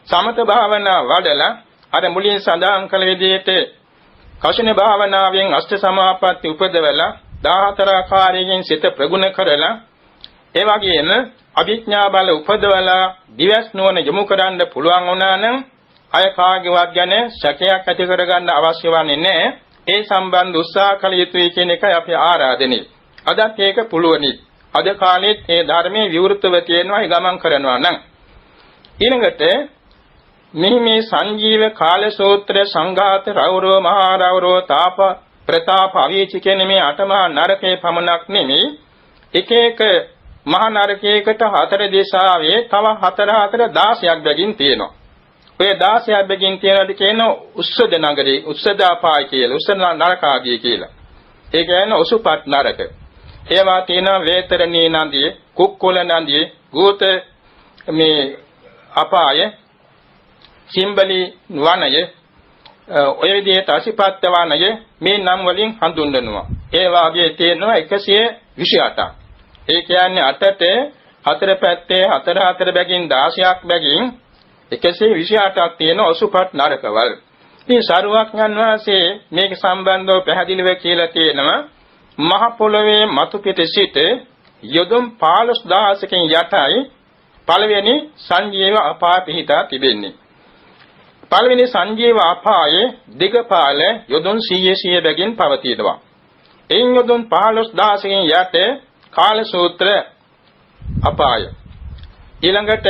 සමත භාවනා වඩලා අර මුලින් සඳහන් කළ විදිහට කෂණ භාවනාවෙන් අෂ්ට සමාපatti උපදවලා 14 ආකාරයෙන් සිත ප්‍රගුණ කරලා ඒ වගේම අභිඥා බල උපදවලා දිවස් නුවණ යොමු කරන්න පුළුවන් වුණා නම් අය කාගේවත් ගැන සැකයක් ඇති කරගන්න අවශ්‍ය වන්නේ නැහැ. ඒ සම්බන්ධ උත්සාහ කළ යුතුයි කියන එකයි අපි ආරාධනෙ. අදත් ඒක පුළුවනි. අද කාලෙත් මේ ධර්මයේ විවෘතව තියෙනවා ගමන් කරනවා නම්. ඊළඟට මේ සංජීව කාල සූත්‍ර, සංඝාත, රෞරව, මහා රෞරව, තාප, ප්‍රතාප, අවීචි කියන මේ අටමහා නරකේ පමණක් නෙමෙයි එක එක මහා නරකයකට 4 දිශාවේ තව 16ක් බැගින් තියෙනවා. ඔය 16ක් බැගින් තියෙනවාද කියන උස්සද නගරේ උස්සද අපාය කියලා උස්සද නරක ආදී කියලා. ඒ කියන්නේ ඔසුපත් නරක. ඒවා තියෙනවා වේතරණී නදිය, කුක්කුල නදිය, ගෝත මේ අපාය, සිම්බලි වනය, ඔය විදිහට අසිපත්ත වනය මේ නම් වලින් හඳුන්වනවා. ඒ වාගේ තියෙනවා 128ක්. ඒ කියන්නේ 8ට 4 පැත්තේ 4 බැගින් 16ක් බැගින් 128ක් තියෙන ඔසුපත් නරකවල. මේ සරුවක්ඥන් වහන්සේ මේක සම්බන්ධව පැහැදිලිව කියලා තියෙනවා මහ පොළොවේ මතු පිට සිට යොදුන් 15000කින් යටයි පළවෙනි සංජීව අපාය පිහිටා තිබෙන්නේ. පළවෙනි සංජීව අපායේ දිගපාල යොදුන් 100 බැගින් පවතිනවා. එයින් යොදුන් 15000කින් යට කාල සූත්‍ර අපාය. ඊළඟට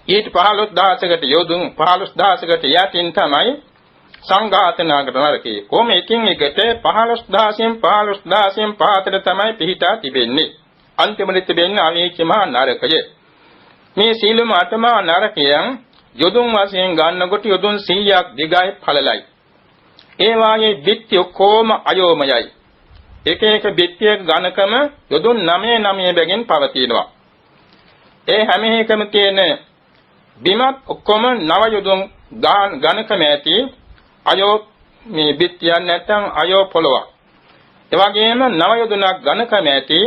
ඊට 15000කට යොදුන් 15000කට යටින් තමයි සංඝාත නරකය. කොහොම එකින් එකට 15000න් 15000න් පහතට තමයි පිහිටා තිබෙන්නේ. අන්තිමට තිබෙන්නේ අවීච මහා නරකය. මේ සීලම අටමහා නරකයන් යොදුන් වශයෙන් ගන්නකොට යොදුන් 100ක් දිගයි පළලයි. ඒ වාගේ බිත්ති ඔක්කොම අයෝමයයි. එක එක බිත්තියක ඝනකම යොදුන් 9 බැගින් පවතිනවා. ඒ හැම එකම තියෙන බිමත් ඔක්කොම නව යොදුන් ඝනකම ඇති අයෝ මේ බිත්තියක් නැත්නම් අයෝ පොළොවක්. ඒ වගේම නව යොදුනක් ඝනකම ඇති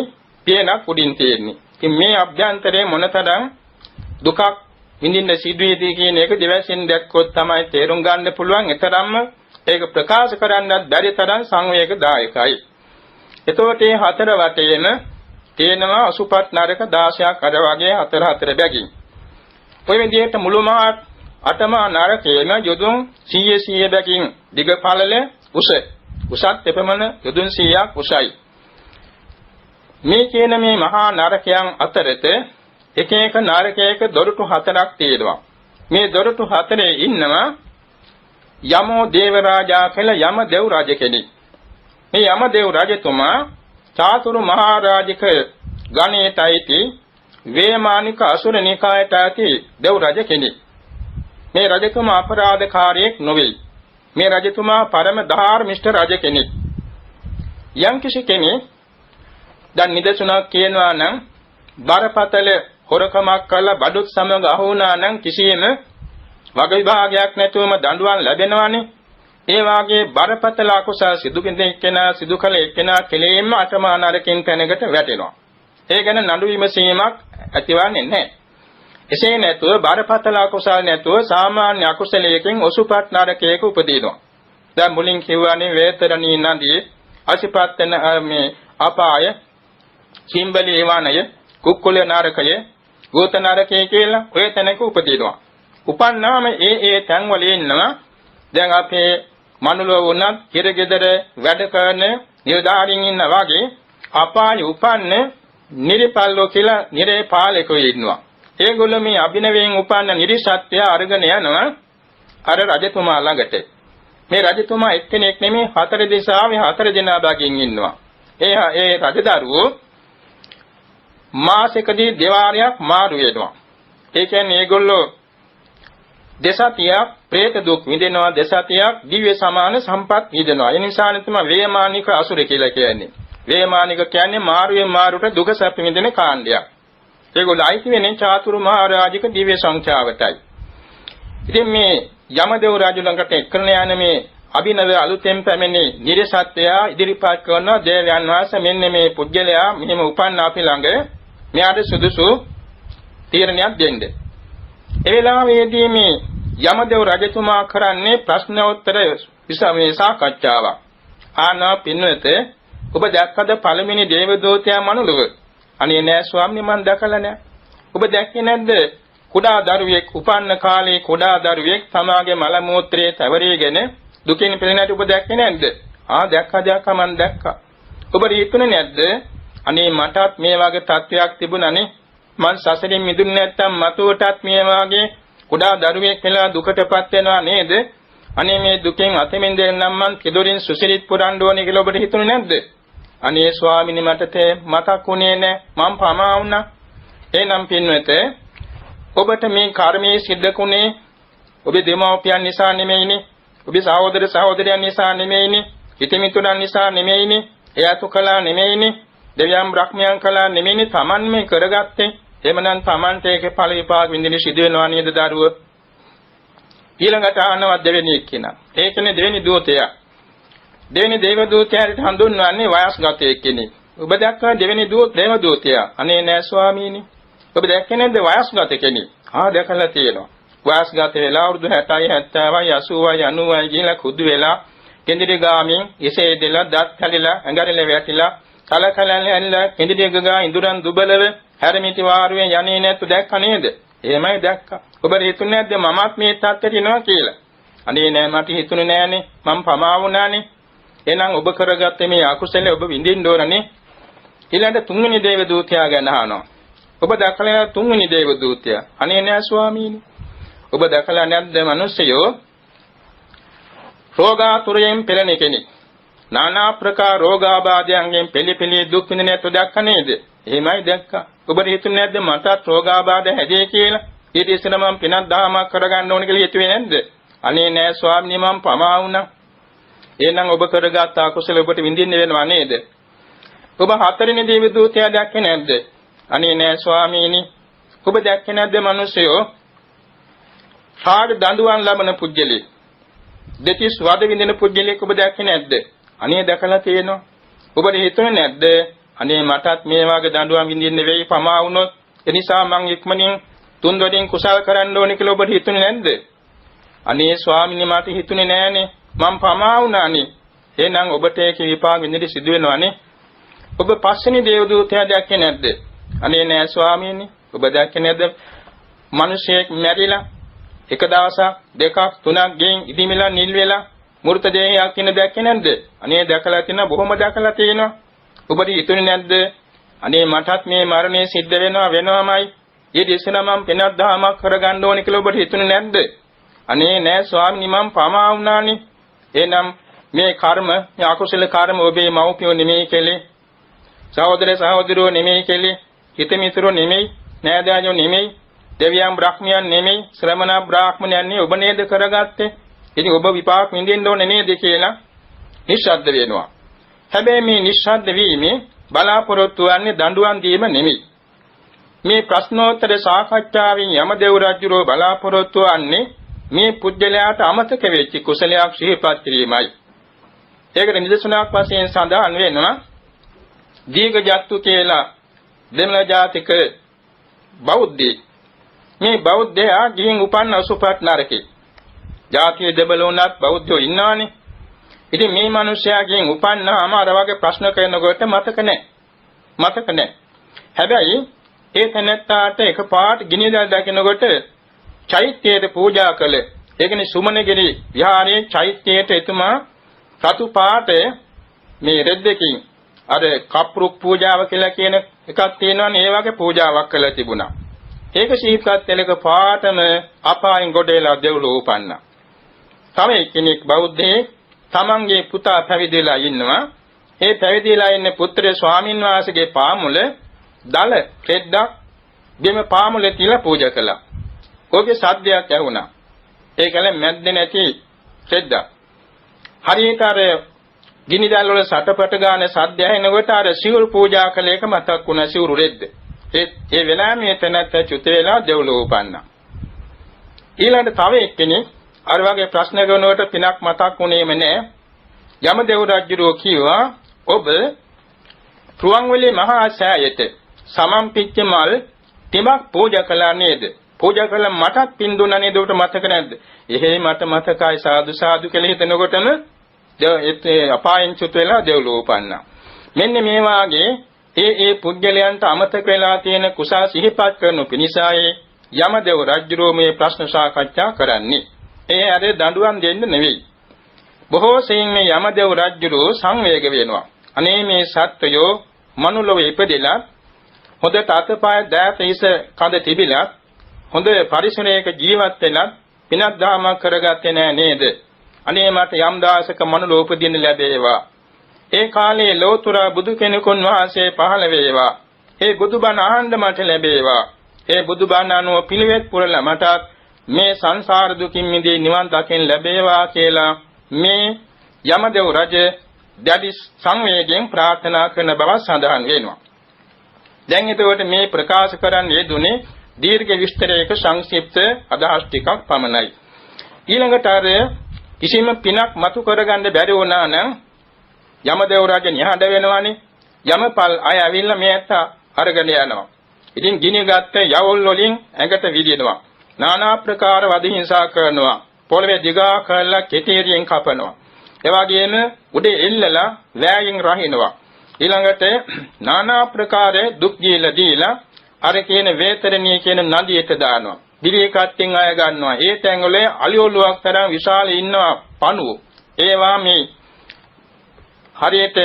පියනක් උඩින් තියෙන්නේ. ඉතින් මේ අභ්‍යන්තරයේ මොනතරම් දුකක් විඳින්න සිදුවේදී කියන එක දෙවැසින් දැක්කොත් තමයි තේරුම් ගන්න පුළුවන්. ඒතරම්ම ඒක ප්‍රකාශ කරන්නත් බැරි තරම් සංවේගදායකයි. එතකොට මේ 4 වටේම තියෙනවා අසුපත් නරක 16ක් අර වගේ 4 බැගින්. ඔය විදිහට මුළු මහත් අටමහා නරකේම යොදුන් 100 බැගින් දිග පළල උසත් එපමණ යොදුන් 100ක් උසයි. මේ කියන මේ මහා නරකයන් අතරත එක එක නරකයක දොරටු 4ක් තියෙනවා. මේ දොරටු 4 ඉන්නවා යමෝ දේව රාජා කියලා යම දෙව් රජ කෙනෙක්. මේ යම දෙව් රජතුමා චාතුරු මහා රාජික ගණේටයිති වේමානික අසුර නිකායට ඇති දෙව් රජ කෙනෙක්. මේ රජතුමා අපරාධකාරයෙක් නොවේ. මේ රජතුමා පරම ධාර්මිෂ්ඨ රජ කෙනෙක්. යම්කිසි කෙනෙක් දැන් නිදසුනක් කියනවා නම් බරපතල හොරකමක් කළා බඩුත් සමග අහු වුණා නම් කිසියම් වග විභාගයක් නැතුවම දඬුවම් ලැබෙනවානේ. ඒ වාගේ බරපතල අකුසල සිදු කළ එක්කෙනා කෙලෙෙම අටමා නරකින් තැනකට වැටෙනවා. ඒ ගැන නඩු විමසීමක් ඇතිවන්නේ නැහැ. එසේ නැතුව බරපතල අකුසල නැතුව සාමාන්‍ය අකුසලයකින් ඔසුපත් නරකයක උපදිනවා. දැන් මුලින් කියවනේ වේතරණී නදී අසිපත්තන මේ අපාය සිම්බලී වනය කුක්කුල නරකය ගෝත නරකය කියලා ඔය තැනක උපදිනවා. උපන්නාම ඒ තැන්වල ඉන්නවා. දැන් අපේ මනුලෝ වුණත් හිරගෙදර වැඩ කරන නිලධාරීන් ඉන්නා වගේ අපාය උපන්න නිරිපල්ලෝ කියලා නිරේපාලකයෝ ඉන්නවා. ඒගොල්ලෝ මේ අභිනවයෙන් උපන්න නිරිසත්‍ය අරගෙන යනවා අර රජතුමා ළඟට. මේ රජතුමා එක්කෙනෙක් නෙමෙයි හතර දිසාවේ හතර දෙනා බගින් ඉන්නවා. ඒ රජදරුවෝ මාසෙකදී දෙවාරයක් මාරු වෙනවා. ඒ කියන්නේ ඒගොල්ලෝ දසතියක් പ്രേත දුක් විඳිනවා, දසතියක් දිව්‍ය සමාන සම්පත් විඳිනවා. ඒ නිසා තමයි වේමානික අසුර කියලා කියන්නේ. වේමානික කියන්නේ මාරුවෙන් මාරුට දුක සැප විඳින කාණ්ඩයක්. ඒගොල්ලෝ අයිති වෙන්නේ චාතුරු මහරජික දිව්‍ය සංඛ්‍යාවටයි. ඉතින් මේ යමදේව රජු ළඟට එක්කරන යන මේ අභිනව අලුතෙන් පැමිණි නිරසත්‍යය ඉදිරිපත් කරන දේවයන් වහන්සේ මෙන්න මේ පුජ්‍යලයා මෙහෙම උපන්න අපි ළඟ මෙයාට සුදුසු තීරණයක් දෙන්න. ඒ වෙලාවේදී මේ යමදේව රජතුමා කරන්නේ ප්‍රශ්නෝත්තර විසමේ සාකච්ඡාවක්. ආනා පින්වත ඔබ දැක්කද පළවෙනි දේවදූතයා මනුලව? අනේ නෑ ස්වාමී මම දැකලා නෑ. ඔබ දැක්කේ නැද්ද? කුඩා දරුවෙක් උපන්න කාලේ කුඩා දරුවෙක් තමාගේ මල මූත්‍රයේ තවරීගෙන දුකින් පෙළෙනට ඔබ දැක්කේ නැද්ද? දැක්කා මම දැක්කා. ඔබ හිතුනේ නැද්ද? අනේ මටත් මේ වගේ තත්වයක් තිබුණානේ. මං සසරින් මිදුනේ නැත්තම් මතුවටත් මේ වගේ කුඩා දරුවෙක් වෙලා දුකටපත් වෙනවා නේද? අනේ මේ දුකෙන් අත මිදෙන්නම් මං කෙදොරින් සුසිරිත් පුරන්න ඕනේ කියලා ඔබට හිතුනේ නැද්ද? අනේ ස්වාමිනේ මට මතක් වුණේ නැහැ. මං පමා වුණා. එනම් පින්වත ඔබට මේ කර්මයේ සිද්ධකුනේ ඔබේ දෙමව්පියන් නිසා නෙමෙයිනේ. ඔබේ සහෝදර සහෝදරයන් නිසා නෙමෙයිනේ. හිතමිතුරන් නිසා නෙමෙයිනේ. එයාතු කළා නෙමෙයිනේ. දෙවියන් බ්‍රහ්මයන් කළා නෙමෙයිනේ. Taman මේ කරගත්තේ. එමනම් Tamanට ඒකේ ඵල විපාක විඳින්න සිදු වෙනවා නේද දරුව? ඊළඟට අහනවා දෙවෙනි එක්කිනා. ඒ කියන්නේ දෙවෙනි දූතයා. දෙවෙනි දේව දූතයාට හඳුන්වන්නේ වයස්ගතයෙක් කෙනෙක්. ඔබ දැක්කා දෙවෙනි දේව දූතයා. අනේ නෑ ස්වාමීනි. ඔබ දැක්කේ නැද්ද වයස්ගත කෙනෙක්? දැකලා තියෙනවා. වයස්ගත වෙලා අවුරුදු 60යි 70යි 80යි 90යි කියලා කුදු වෙලා කෙඳිරි ගාමින් එසේ දෙලා දත් හැලිලා ඇඟරිල වැටිලා කලකලැල්ලා කෙඳිරි ගගා ඉඳුරන් දුබලව හැරමිටි වාරුවෙන් යන්නේ නැත්තු දැක්ක නේද? එහෙමයි දැක්කා. ඔබ හිතුනේ නැද්ද මමත් මේ තත්ත්වයට එනවා කියලා? අනේ නෑ මට හිතුනේ නෑනේ. මම පමා වුණානේ. එහෙනම් ඔබ කරගත්තේ මේ අකුසලයේ ඔබ විඳින්න ඕනනේ. ඊළඟ තුන්වෙනි දේව දූතයා ගැන අහනවා. ඔබ දැකලා තුන්වෙනි දේව දූතයා. අනේ නෑ ස්වාමීනි. ඔබ දැකලා නැද්ද මිනිස්සයෝ රෝගාතුරයෙන් පෙළෙන කෙනෙක්. নানা ප්‍රකාර රෝගාබාධයන්ගෙන් පෙළි දුක් විඳිනේත් දැක්ක නේද? එහෙමයි දැක්කා. ඔබ හිතුනේ නැද්ද මටත් රෝගාබාධ හැදේ කියලා? ඊට ඉස්සෙල්ලා මම පිනක් දහමක් කරගන්න ඕන කියලා හිතුවේ නැද්ද? අනේ නෑ ස්වාමීනි මම පමා වුණා. එහෙනම් ඔබ කරගත් අකුසල ඔබට විඳින්න වෙනවා නේද? ඔබ හතරවෙනි දේව දූතයා දැක්කේ නැද්ද? අනේ නෑ ස්වාමීනි. ඔබ දැක්කේ නැද්ද මිනිස්සයෝ සාඩ දඬුවම් ලබන පුජ්‍යලේ දෙතිස් වද විඳින පුජ්‍යලෙක් ඔබ දැක්කේ නැද්ද? අනේ දැකලා තියෙනවා. ඔබට හිතුනේ නැද්ද? අනේ මටත් මේ වගේ දඬුවම් විඳින්න වෙයි පමා වුණොත් එනිසා මං ඉක්මනින් තුන්වැනින් කුසල් කරන්න ඕනේ කියලා ඔබට හිතුනේ නැද්ද? අනේ ස්වාමීනි මට හිතුනේ නෑනේ. මම පමා වුණානේ. එහෙනම් ඔබට ඒක විපාක විඳින්න සිදු වෙනවානේ. ඔබ පස්වෙනි දේව දූතයා දැක්කේ නැද්ද? අනේ නෑ ස්වාමීනි. ඔබ දැක්කේ නැද්ද? මිනිසෙක් මැරිලා එක දවසක් දෙකක් තුනක් ගෙන් ඉදිමිලා නිල් වෙලා මෘත දේහයක් ඉන්න දැක්කේ නැද්ද? අනේ දැකලා තියෙනවා බොහොම දැකලා තියෙනවා. ඔබට හිතුනේ නැද්ද? අනේ මටත් මේ මරණය සිද්ධ වෙනවමයි. ඊට ඉස්සෙල්ලා මම පිනක් දහමක් කරගන්න ඕනේ කියලා ඔබට හිතුනේ නැද්ද? අනේ නෑ ස්වාමීනි මම පමා වුණානේ. එහෙනම් මේ කර්ම, මේ අකුසල කර්ම ඔබේ මව්පියෝ නෙමෙයි කෙලේ. සහෝදර සහෝදරයෝ නෙමෙයි කෙලේ. හිත මිතුරෝ නෙමෙයි. නෑදෑයෝ නෙමෙයි, දෙවියන් බ්‍රහ්මයන් නෙමෙයි, ශ්‍රමණ බ්‍රාහ්මණයන් නෙමෙයි, ඔබ නේද කරගත්තේ? ඉතින් ඔබ විපාක විඳින්න ඕනේ නේද කියලා නිශ්ශබ්ද වෙනවා. හැබැයි මේ නිශ්ශබ්ද වීමේ බලාපොරොත්තු වන්නේ දඬුවම් දීම නෙමෙයි. මේ ප්‍රශ්නෝත්තර සාකච්ඡාවෙන් යමදේව රජුරෝ බලාපොරොත්තු වන්නේ මේ පුජ්‍යලයාට අමතක වෙච්ච කුසලයක් සිහිපත් කිරීමයි. ඒකට නිදසුනක් වශයෙන් සඳහන් වෙනවා දීඝජත්තු කියලා දෙමළ ජාතික බෞද්ධයෙක්. මේ බෞද්ධයා ගිහින් උපන්න අසුපත් නරකේ. ජාතිය දෙබළ වුණත් බෞද්ධයෝ ඉන්නවනේ. ඉතින් මේ මිනිස්යා ගිහින් උපන්නාම අර වගේ ප්‍රශ්න කරනකොට මතක නැහැ. හැබැයි ඒ තැනත්තාට එකපාරට ගිනිදල් දකිනකොට චෛත්‍යයට පූජා කළේ. ඒ කියන්නේ සුමනගිරි විහාරයේ චෛත්‍යයට එතුමා රතු පාට මේ රෙද්දකින් අර කප්රුක් පූජාව කියලා කියන එකක් තියෙනවනේ, ඒ වගේ පූජාවක් කළා තිබුණා. ඒක සිහිපත් කළක පාටම අපායන් ගොඩේලා දෙව්ලොව උපන්නා. තව එක්කෙනෙක් බෞද්ධයෙක් තමන්ගේ පුතා පැවිදිලා ඉන්නවා. ඒ පැවිදිලා ඉන්න පුත්‍රය ස්වාමින් වහන්සේගේ පාමුල දල රෙද්දක් බිම පාමුලේ තියලා පූජා කළා. ඔහුගේ සද්දයක් ඇහුණා. ඒකල මැද්දේ නැති රෙද්දක්. හරියට අර ගිනිදල් වල සටපට ගාන සද්ද ඇහෙනකොට අර සිවුරු පූජා කළ එක මතක් වුණා, සිවුරු රෙද්ද. ඒ වෙලාවෙම මේ තැනත් චුත වෙලා දෙව්ලොව උපන්නා. ඊළඟට තව එක්කෙනෙක් අර වගේ ප්‍රශ්න කරනකොට පිනක් මතක් වුණේම නැහැ. යමදේව රජුරෝ කිව්වා ඔබ රුවන්වැලි මහා සෑයට සමම්පිච්ච මල් තිමක් පූජා කළා නේද? පූජා කළා මටත් පින් දුන්නා නේද? උට මතක නැද්ද? එහෙයි මට මතකයි, සාදු සාදු කියලා හිතනකොටම අපායන් චුත වෙලා දෙව්ලොව උපන්නා. මෙන්න මේ වාගේ ඒ පුද්ගලයන්ට අමතක වෙලා තියෙන කුසල් සිහිපත් කරනු පිණිසයි යමදේව රජුරෝ මේ ප්‍රශ්න සාකච්ඡා කරන්නේ. ඒ අර දඬුවම් දෙන්න නෙවෙයි. බොහෝ සෙයින් මේ යමදේව රජුරෝ සංවේග වෙනවා. අනේ මේ සත්වයෝ මනුලොව ඉපදෙලා හොඳට අතපය දෑත ඉස කඳ තිබිලා හොඳ පරිසරයක ජීවත් වෙලා පිනක් දාමක් කරගත්තේ නෑ නේද? අනේ මට යම් දාසක මනුලොව උපදින්න ලැබේවා. ඒ කාලේ ලෝතර බුදු කෙනෙකුන් වහන්සේ පහළ වේවා. ඒ බුදුබණ අහන්න මට ලැබේවා. ඒ බුදුබණ අනුව පිළිවෙත් පුරලා මට මේ සංසාර දුකින් මිදී නිවන් දකින්න ලැබේවා කියලා මේ යමදේව රජ දැඩි සංවේගයෙන් ප්‍රාර්ථනා කරන බව සඳහන් වෙනවා. දැන් එතකොට මේ ප්‍රකාශ කරන්නේ දුනේ දීර්ඝ විස්තරයක සංක්ෂිප්ත අදහස් ටිකක් පමණයි. ඊළඟට අර කිසිම පිනක් මතු කරගන්න බැරි වුණා නම් යමදේව රජ නිහඬ වෙනවානේ. යමපල් අය ඇවිල්ලා මේ ඇත්ත අරගෙන යනවා. ඉතින් ගිනිගත්ත යවුල් වලින් ඇඟට විදිනවා. নানা ප්‍රකාර වද හිංසා කරනවා. පොළවේ දිගා කරලා කෙටීරියෙන් කපනවා. ඒ වගේම උඩේ එල්ලලා වෑයෙන් රහිනවා. ඊළඟට নানা ප්‍රකාර දුක් දීලා අර කියන වේතරණිය කියන නදියට දානවා. දිවිය කට්ටින් අය ගන්නවා. ඒ තැන්වල අලියොලුවක් තරම් විශාල ඉන්නවා පණුව. ඒවා මේ හරියට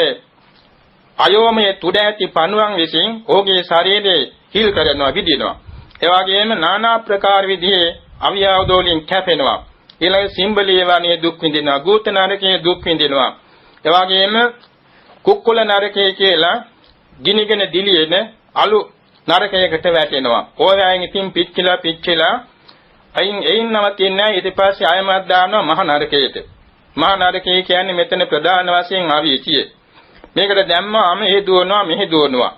අයෝමයේ තුඩ ඇති පණුවන් විසින් ඔහුගේ ශරීරයේ හිල් කරනවා, විදිනවා. ඒ වගේම নানা ප්‍රකාර විදිහේ අවියවදෝලින් කැපෙනවා. ඊළඟ සිම්බලිය වනේ දුක් විඳිනවා, ගූත නරකයේ දුක් විඳිනවා. ඒ වගේම කුක්කුල නරකයේ කියලා ගිනිගෙන දිලියෙන අලු නරකයකට වැටෙනවා. ඕවැයෙන් ඉතින් පිච්චිලා එයින් නවතින්නේ ඊට පස්සේ ආයමත් දානවා මහ නරකයට. මහ නරකය කියන්නේ මෙතන ප්‍රධාන වශයෙන් ආවිචිය. මේකට දැම්මම මෙහි දුවනවා.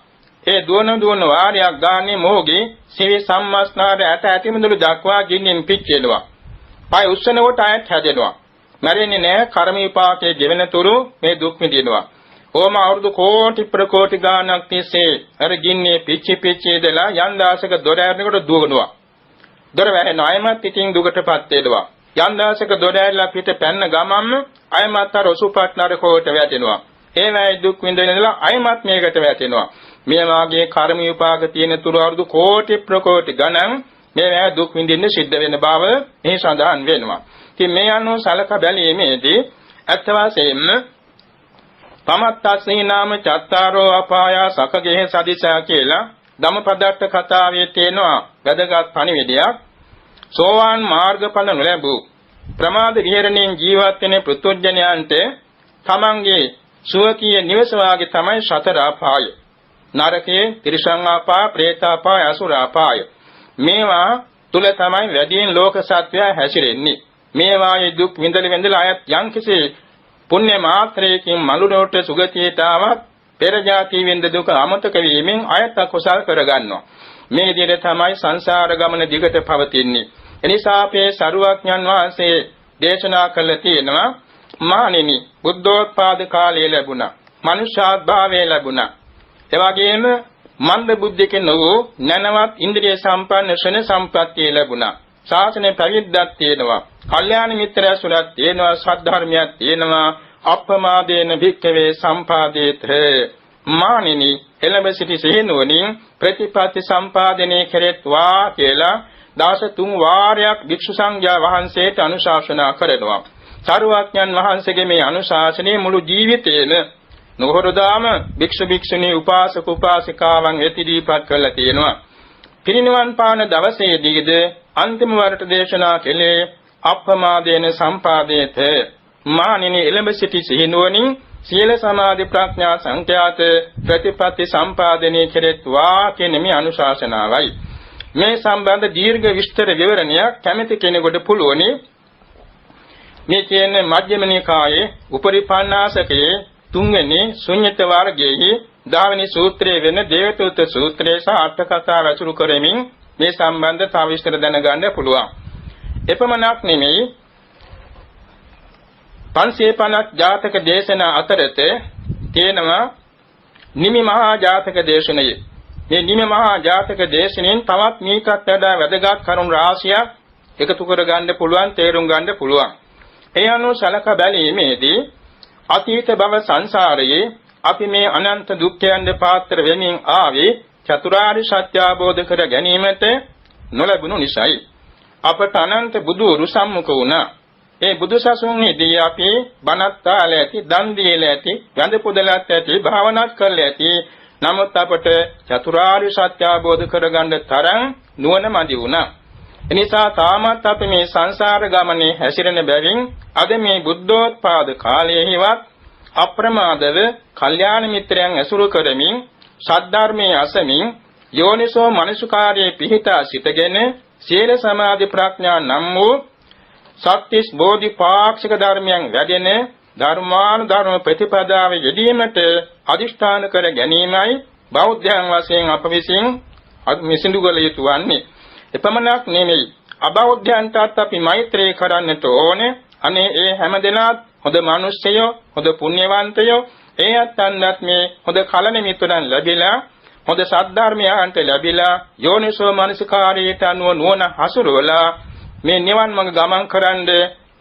ඒ දුවන වාරයක් ගානේ මොහුගේ සිවි සම්මස්නාර ඇට ඇතිමිදුළු දක්වා ගින්නෙන් පිච්චෙනවා. පය උස්සන කොට ආයත් හැදෙනවා. මැරෙන්නේ නැහැ. කර්ම විපාකයේ ගෙවෙන තුරු මේ දුක් විඳිනවා. ඕම අවුරුදු කෝටි ප්‍රකෝටි ගානක් තිස්සේ අර ගින්නේ පිච්චි දලා යන් දාසක දොර ඇරනකොට දුවනවා. දොර වැහෙනවා. අයමත් ඉතින් දුකටපත් වෙනවා. යන් දාසක දොර ඇරලා පිට පැන්න ගමම්ම අයමත් අර ඔසුපත් නරකෝට වැටෙනවා. ඒ වැයි දුක් විඳිනදලා අයමත් මේකට වැටෙනවා. මේ වාගේ කර්ම විපාක තියෙන තුරු අවුරුදු කෝටි ප්‍රකෝටි ගණන් මේ වැය දුක් විඳින්න සිද්ධ වෙන බව මේ සඳහන් වෙනවා. ඉතින් මේ අනුව සලක බැලීමේදී අත් වශයෙන්ම පමත්තස්නී නාම චත්තාරෝ අපායා සකගේ සදිසා කියලා ධම්මපදට්ට කතාවේ තියෙනවා වැදගත් පණිවිඩයක්. සෝවාන් මාර්ගඵල නොලැබූ ප්‍රමාද විහරණයෙන් ජීවත් වෙන පෘථුජනයන්ට තමන්ගේ සුවකීය නිවස වාගේ තමයි සතර අපාය. නරකයේ, තිරිසන් අපාය, പ്രേත අපාය, අසුර අපාය. මේවා තුල තමයි වැඩියෙන් ලෝක සත්‍යය හැසිරෙන්නේ. මේවායේ දුක් විඳලා අයත් යම්කිසි පුණ්‍ය මාත්‍රයකින් මලුරොට සුගතියට ආවත් පෙර ජාති විඳ දුක අමතක වීමෙන් අයත් අකුසල් කරගන්නවා. මේ විදිහට තමයි සංසාර ගමන දිගට පවතින්නේ. එනිසා අපේ සරුවඥන් වහන්සේ දේශනා කළ තියෙනවා මානෙනි බුද්ධෝත්පාද කාලය ලැබුණා. මනුෂ්‍යාත්භාවය ලැබුණා. එවැගේම මන්ද බුද්ධිකෙන වූ නැනවත් ඉන්ද්‍රිය සම්පන්න ශ්‍රණ සම්ප්‍රත්තිය ලැබුණා. ශාසනය පැවිද්දක් තියෙනවා. කල්යාණ මිත්‍රයසුරක් තියෙනවා. සද්ධර්මයක් තියෙනවා. අප්‍රමාදේන භික්ඛවේ සම්පාදේත මානිනි එළඹ සිටි සිහිනුවණින් ප්‍රතිපatti සම්පාදනයේ කෙරෙත්වා කියලා 13 වාරයක් භික්ෂු සංඝයා වහන්සේට අනුශාසනා කරනවා. සරුවඥන් වහන්සේගේ මේ අනුශාසනයේ මුළු ජීවිතේම නොහොරදාම භික්ෂු භික්ෂුණී උපාසක උපාසිකාවන් එතිදීපත් කළා තියෙනවා. පිරිනිවන් පාන දවසේදීද අන්තිම වරට දේශනා කළේ අප්‍රමාදේන සම්පාදේත මානිනි එළඹ සිටි සිහිනුවණින් සීල සමාධි ප්‍රඥා සංඛ්‍යාත ප්‍රතිපatti සම්පාදනයේ කෙරෙත්වා කියන මේ අනුශාසනාවයි. මේ සම්බන්ධ දීර්ඝ විස්තර විවරණයක් කැමැති කෙනෙකුට පුළුවනි. මේ කියන්නේ මජ්ක්‍ධිම නිකායේ උපරිපන්නාසකයේ 3 වෙනි ශුන්්‍යත වර්ගයේ 10 වෙනි සූත්‍රයේ වෙන දේවතුත් සූත්‍රයේ සහ අට කතා රචු කරමින් මේ සම්බන්ධ තව විස්තර දැනගන්න පුළුවන්. එපමණක් නෙමෙයි 550 ජාතක දේශනා අතරත තියෙනවා නිමි මහා ජාතක දේශනය. මේ නිමි මහා ජාතක දේශනෙන් තවත් මේකත් වඩා වැදගත් කරුණු රාශියක් එකතු කර ගන්න පුළුවන්, තේරුම් ගන්න පුළුවන්. ඒ අනුව සලක බැලීමේදී අතීත භව සංසාරයේ අපි මේ අනන්ත දුක්ඛයන් පාත්‍ර වෙමින් ආවේ චතුරාර්ය සත්‍ය අවබෝධ කර ගැනීමට නොලැබුණු නිසායි. අපට අනන්ත බුදුරු සම්මුඛ වුණා. ඒ බුදුසසුන්ෙහිදී අපි බණත් ආලා ඇති, දන් දීලා ඇති, වැඳ පුදලත් ඇති, භාවනාත් කරලා ඇති. නමුත් අපට චතුරාර්ය සත්‍ය අවබෝධ කරගන්න තරම් නුවණ මදි වුණා. එනිසා තාමත් අපි මේ සංසාර ගමනේ හැසිරෙන බැවින් අද මේ බුද්ධෝත්පාද කාලයේවත් අප්‍රමාදව කල්යාණ මිත්‍රයන් ඇසුරු කරමින් සද්ධර්මයේ අසමින් යෝනිසෝ මනසුකාරයේ පිහිටා සිටගෙන සීල සමාධි ප්‍රඥා නම් වූ සත්‍තිස් බෝධිපාක්ෂික ධර්මයන් වැඩෙන ධර්මානුධර්ම ප්‍රතිපදාවේ යෙදීමට අදිෂ්ඨාන කර ගැනීමයි බෞද්ධයන් වශයෙන් අප විසින් මිසිඳු කළ යුතු වන්නේ. එපමණක් නෙමෙයි අබෞද්ධයන්ටත් අපි මෛත්‍රී කරන්නට ඕනේ. අනේ ඒ හැමදෙනාත් හොඳ මිනිස්සයෝ, හොඳ පුණ්‍යවන්තයෝ, ඒ අත්න්වත් මේ හොඳ කලණ මිතුරන් ලැබිලා, හොඳ සද්ධර්මයන්ට ලැබිලා යෝනිසෝ මනසිකාරයට අනුව නුවණ හසුරුවලා මේ නිවන් මඟ ගමන් කරන්න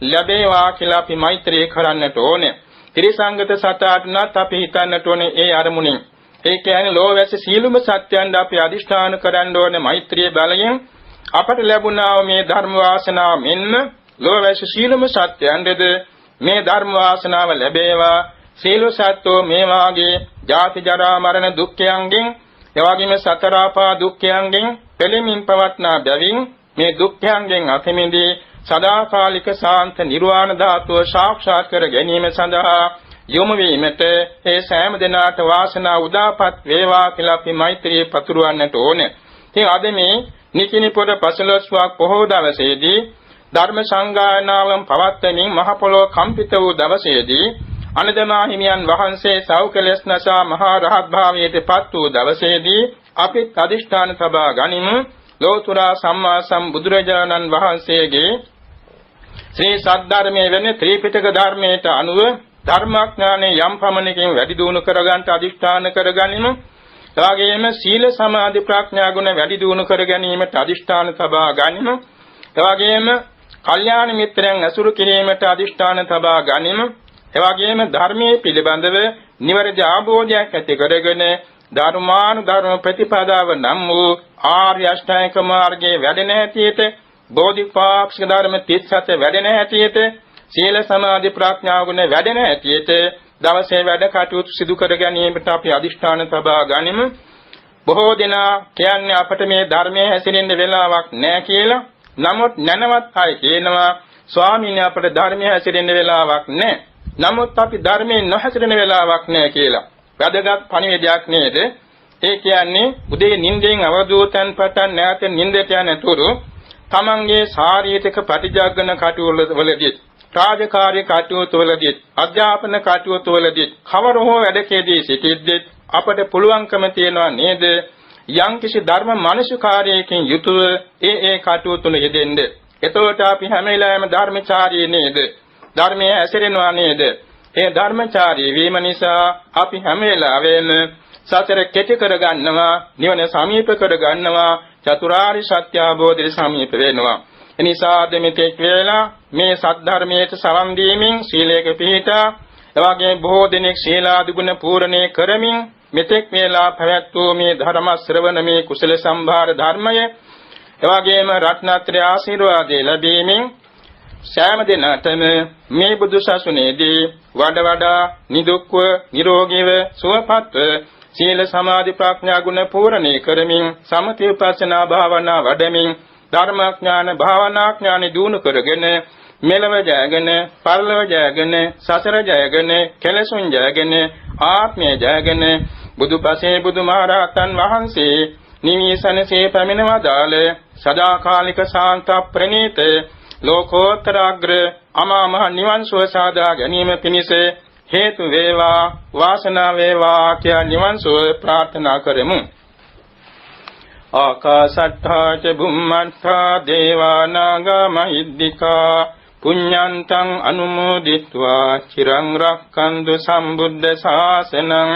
ලැබේවා කියලා අපි මෛත්‍රී කරන්නට ඕනේ. ත්‍රිසංගත සතාටුණත් අපි හිතන්නට ඕනේ ඒ අරමුණින්. ඒ කියන්නේ ලෝවැසි සීලුම සත්‍යයන් අපි අදිෂ්ඨාන කරන්න ඕනේ මෛත්‍රිය බලයෙන්. අපට ලැබුණා මේ ධර්ම වාසනාව මෙන්න ලෝවැසි සීලුම සත්‍යයන්ද මේ ධර්ම වාසනාව ලැබේවා. සීල සත්‍යෝ මේ වාගේ ජාති ජරා මරණ දුක්ඛයන්ගෙන් එවැගේම සතර ආපා දුක්ඛයන්ගෙන් පෙළෙමින් පවත්නා බැවින් මේ දුක්ඛයන්ගෙන් අත මිදී සදාකාලික ශාන්ත නිර්වාණ ධාතුව සාක්ෂාත් කර ගැනීම සඳහා යොමු වීමට ඒ සෑම දිනාට වාසනාව උදාපත් වේවා කියලා අපි මෛත්‍රිය පතුරවන්නට ඕනේ. ඉතින් අද මේ නිකිනිපොඩ පසළොස්වක් පොහොව දවසේදී ධර්ම සංගායනාවන් පවත්වමින් මහ පොළොව කම්පිත වූ දවසේදී අනදමා හිමියන් වහන්සේ සෞඛලස් නසා මහා රහත් භාවයට පත් වූ දවසේදී අපි අදිෂ්ඨාන තබා ගනිමු. ලෝතුරා සම්මා සම්බුදුරජාණන් වහන්සේගේ ශ්‍රී සද්ධර්මයේ වෙන ත්‍රිපිටක ධර්මයට අනුව ධර්මාඥානෙ යම් පමණකින් වැඩි දියුණු කරගන්න අදිෂ්ඨාන කරගනිමු. එවාගෙම සීල සමාධි ප්‍රඥා ගුණ වැඩි දියුණු කර ගැනීමට අදිෂ්ඨාන තබා ගනිමු. එවාගෙම කල්යාණ මිත්‍රයන් ඇසුරු කිරීමට අදිෂ්ඨාන තබා ගනිමු. එවාගෙම ධර්මයේ පිළිබඳව නිවැරදි අවබෝධයක් ඇති කරගෙන ධර්මානුධර්ම ප්‍රතිපදාව නම් වූ ආර්ය අෂ්ටාංගික මාර්ගයේ වැඩෙන හැටියට බෝධිපාක්ෂික ධර්ම 37 වැඩෙන හැටියට සීල සමාධි ප්‍රඥා ගුණ වැඩෙන හැටියට දවසේ වැඩ කටයුතු සිදු කර ගැනීමට අපි අදිෂ්ඨාන තබා ගනිමු. බොහෝ දෙනා කියන්නේ අපට මේ ධර්මයේ හැසිරෙන්න වෙලාවක් නැහැ කියලා. නමුත් නැනවත් අය කියනවා ස්වාමීන් වහන්සේ අපට ධර්මයේ හැසිරෙන්න වෙලාවක් නැහැ. නමුත් අපි ධර්මයේ නොහැසිරෙන වෙලාවක් නැහැ කියලා. වැදගත් පණිවිඩයක් නේද? ඒ කියන්නේ උදේ නිින්දෙන් අවදූතන් පටන් නැවත නිින්දට යනතුරු තමන්ගේ ශාරීරික ප්‍රතිජාගන කටයුතුවලදී රාජකාරී කටයුතුවලදී අධ්‍යාපන කටයුතුවලදී කවර හෝ වැඩකදී සිටිද්දී අපට පුළුවන්කම තියනවා නේද යම්කිසි ධර්ම මානසිකාරයකින් යුතුව ඒ කටයුතු යෙදෙන්න. එතකොට අපි හැම වෙලාවෙම ධර්මචාරී නේද? ධර්මයේ ඇසිරෙනවා නේද? ඒ ධර්මචාරී වීම නිසා අපි හැම වෙලාවෙම සතර කෙටි කර ගන්නවා, නිවන සමීප කර ගන්නවා, චතුරාර්ය සත්‍ය අවබෝධයට සමීප වෙනවා. එනිසා දෙමිතෙක් වේලා මේ සද්ධර්මයට සවන් දීමින් සීලයක පිහිටා එවාගේ බොහෝ දිනෙක ශීලාදිගුණ පූර්ණේ කරමින් මෙතෙක් වේලා පැවැත්වූ මේ ධර්ම ශ්‍රවණ මේ කුසල සම්භාර ධර්මය එවාගේම රත්නත්‍රය ආශිර්වාදේ ලැබීමෙන් සෑම දිනකටම මේ බුදු සසුනේදී වඩා නිදුක්ව නිරෝගීව සුවපත්ව සීල සමාධි ප්‍රඥා ගුණ පූර්ණේ කරමින් සමථ විපස්සනා භාවනා වඩමින් ධර්මඥාන භාවනාඥාන දිනු කරගෙන මෙලව ජයගෙන පරලොව ජයගෙන සසර ජයගෙන කෙලසුන් ජයගෙන ආත්මය ජයගෙන බුදුපසේ බුදුමහරහතන් වහන්සේ නිවිසනසේ පැමිණවදාළ සදාකාලික ශාන්ත ප්‍රණීත ලෝකෝත්තර අග්‍ර අමා මහ නිවන් සුව සාදා ගැනීම පිණිස හේතු වේවා වාසනාව වේවා කියා නිවන් සුව ප්‍රාර්ථනා කරමු. ආකාශට්ඨා ච බුම්මට්ඨා දේවා නාග මහිද්దికා පුඤ්ඤන්තං අනුමෝදිත්වා චිරං රක්ඛන්තු සම්බුද්ධ ශාසනං.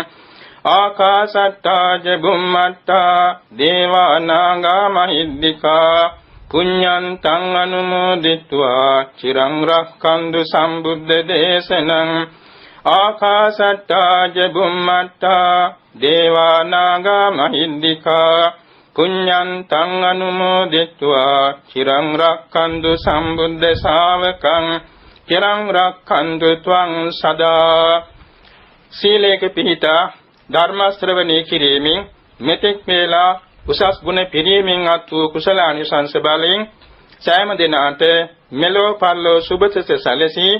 ආකාශට්ඨා ච බුම්මට්ඨා දේවා නාග මහිද්దికා පුඤ්ඤන්තං අනුමෝදිත්වා චිරං රක්ඛන්තු සම්බුද්ධ දේශනං. ආකාශට්ඨා ච බුම්මට්ඨා දේවා නාග මහිද්దికා පුඤ්ඤන්තං අනුමෝදිත්වා චිරං රක්ඛන්තු සම්බුද්ධ ශාවකං චිරං රක්ඛන්තු ත්වං සදා. සීලේක පිහිටා ධර්ම ශ්‍රවණේ කිරීමෙන් මෙතෙක් වේලා උසස් ගුණ පිරීමෙන් අත් වූ කුසල අනිසංස බලයෙන් සෑම දිනාට මෙලෝ පරලෝ සුභසස සැලසී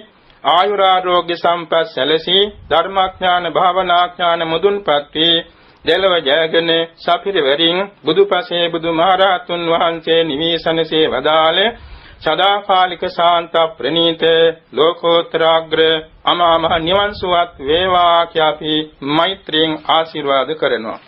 ආයුරාෝග්‍ය සම්පත් සැලසී ධර්මාඥාන භාවනාඥාන මුදුන්පත් වී දෙලව ජයගෙන සපිරවරින් බුදුපසේ බුදුමහරහතුන් වහන්සේ නිවිසනසේ වදාළ සදාකාලික ශාන්ත ප්‍රණීත ලෝකෝත්තර අග්‍ර අමා මහ නිවන් සුවත් වේවා කියා අපි මෛත්‍රියෙන් ආශිර්වාද කරනවා.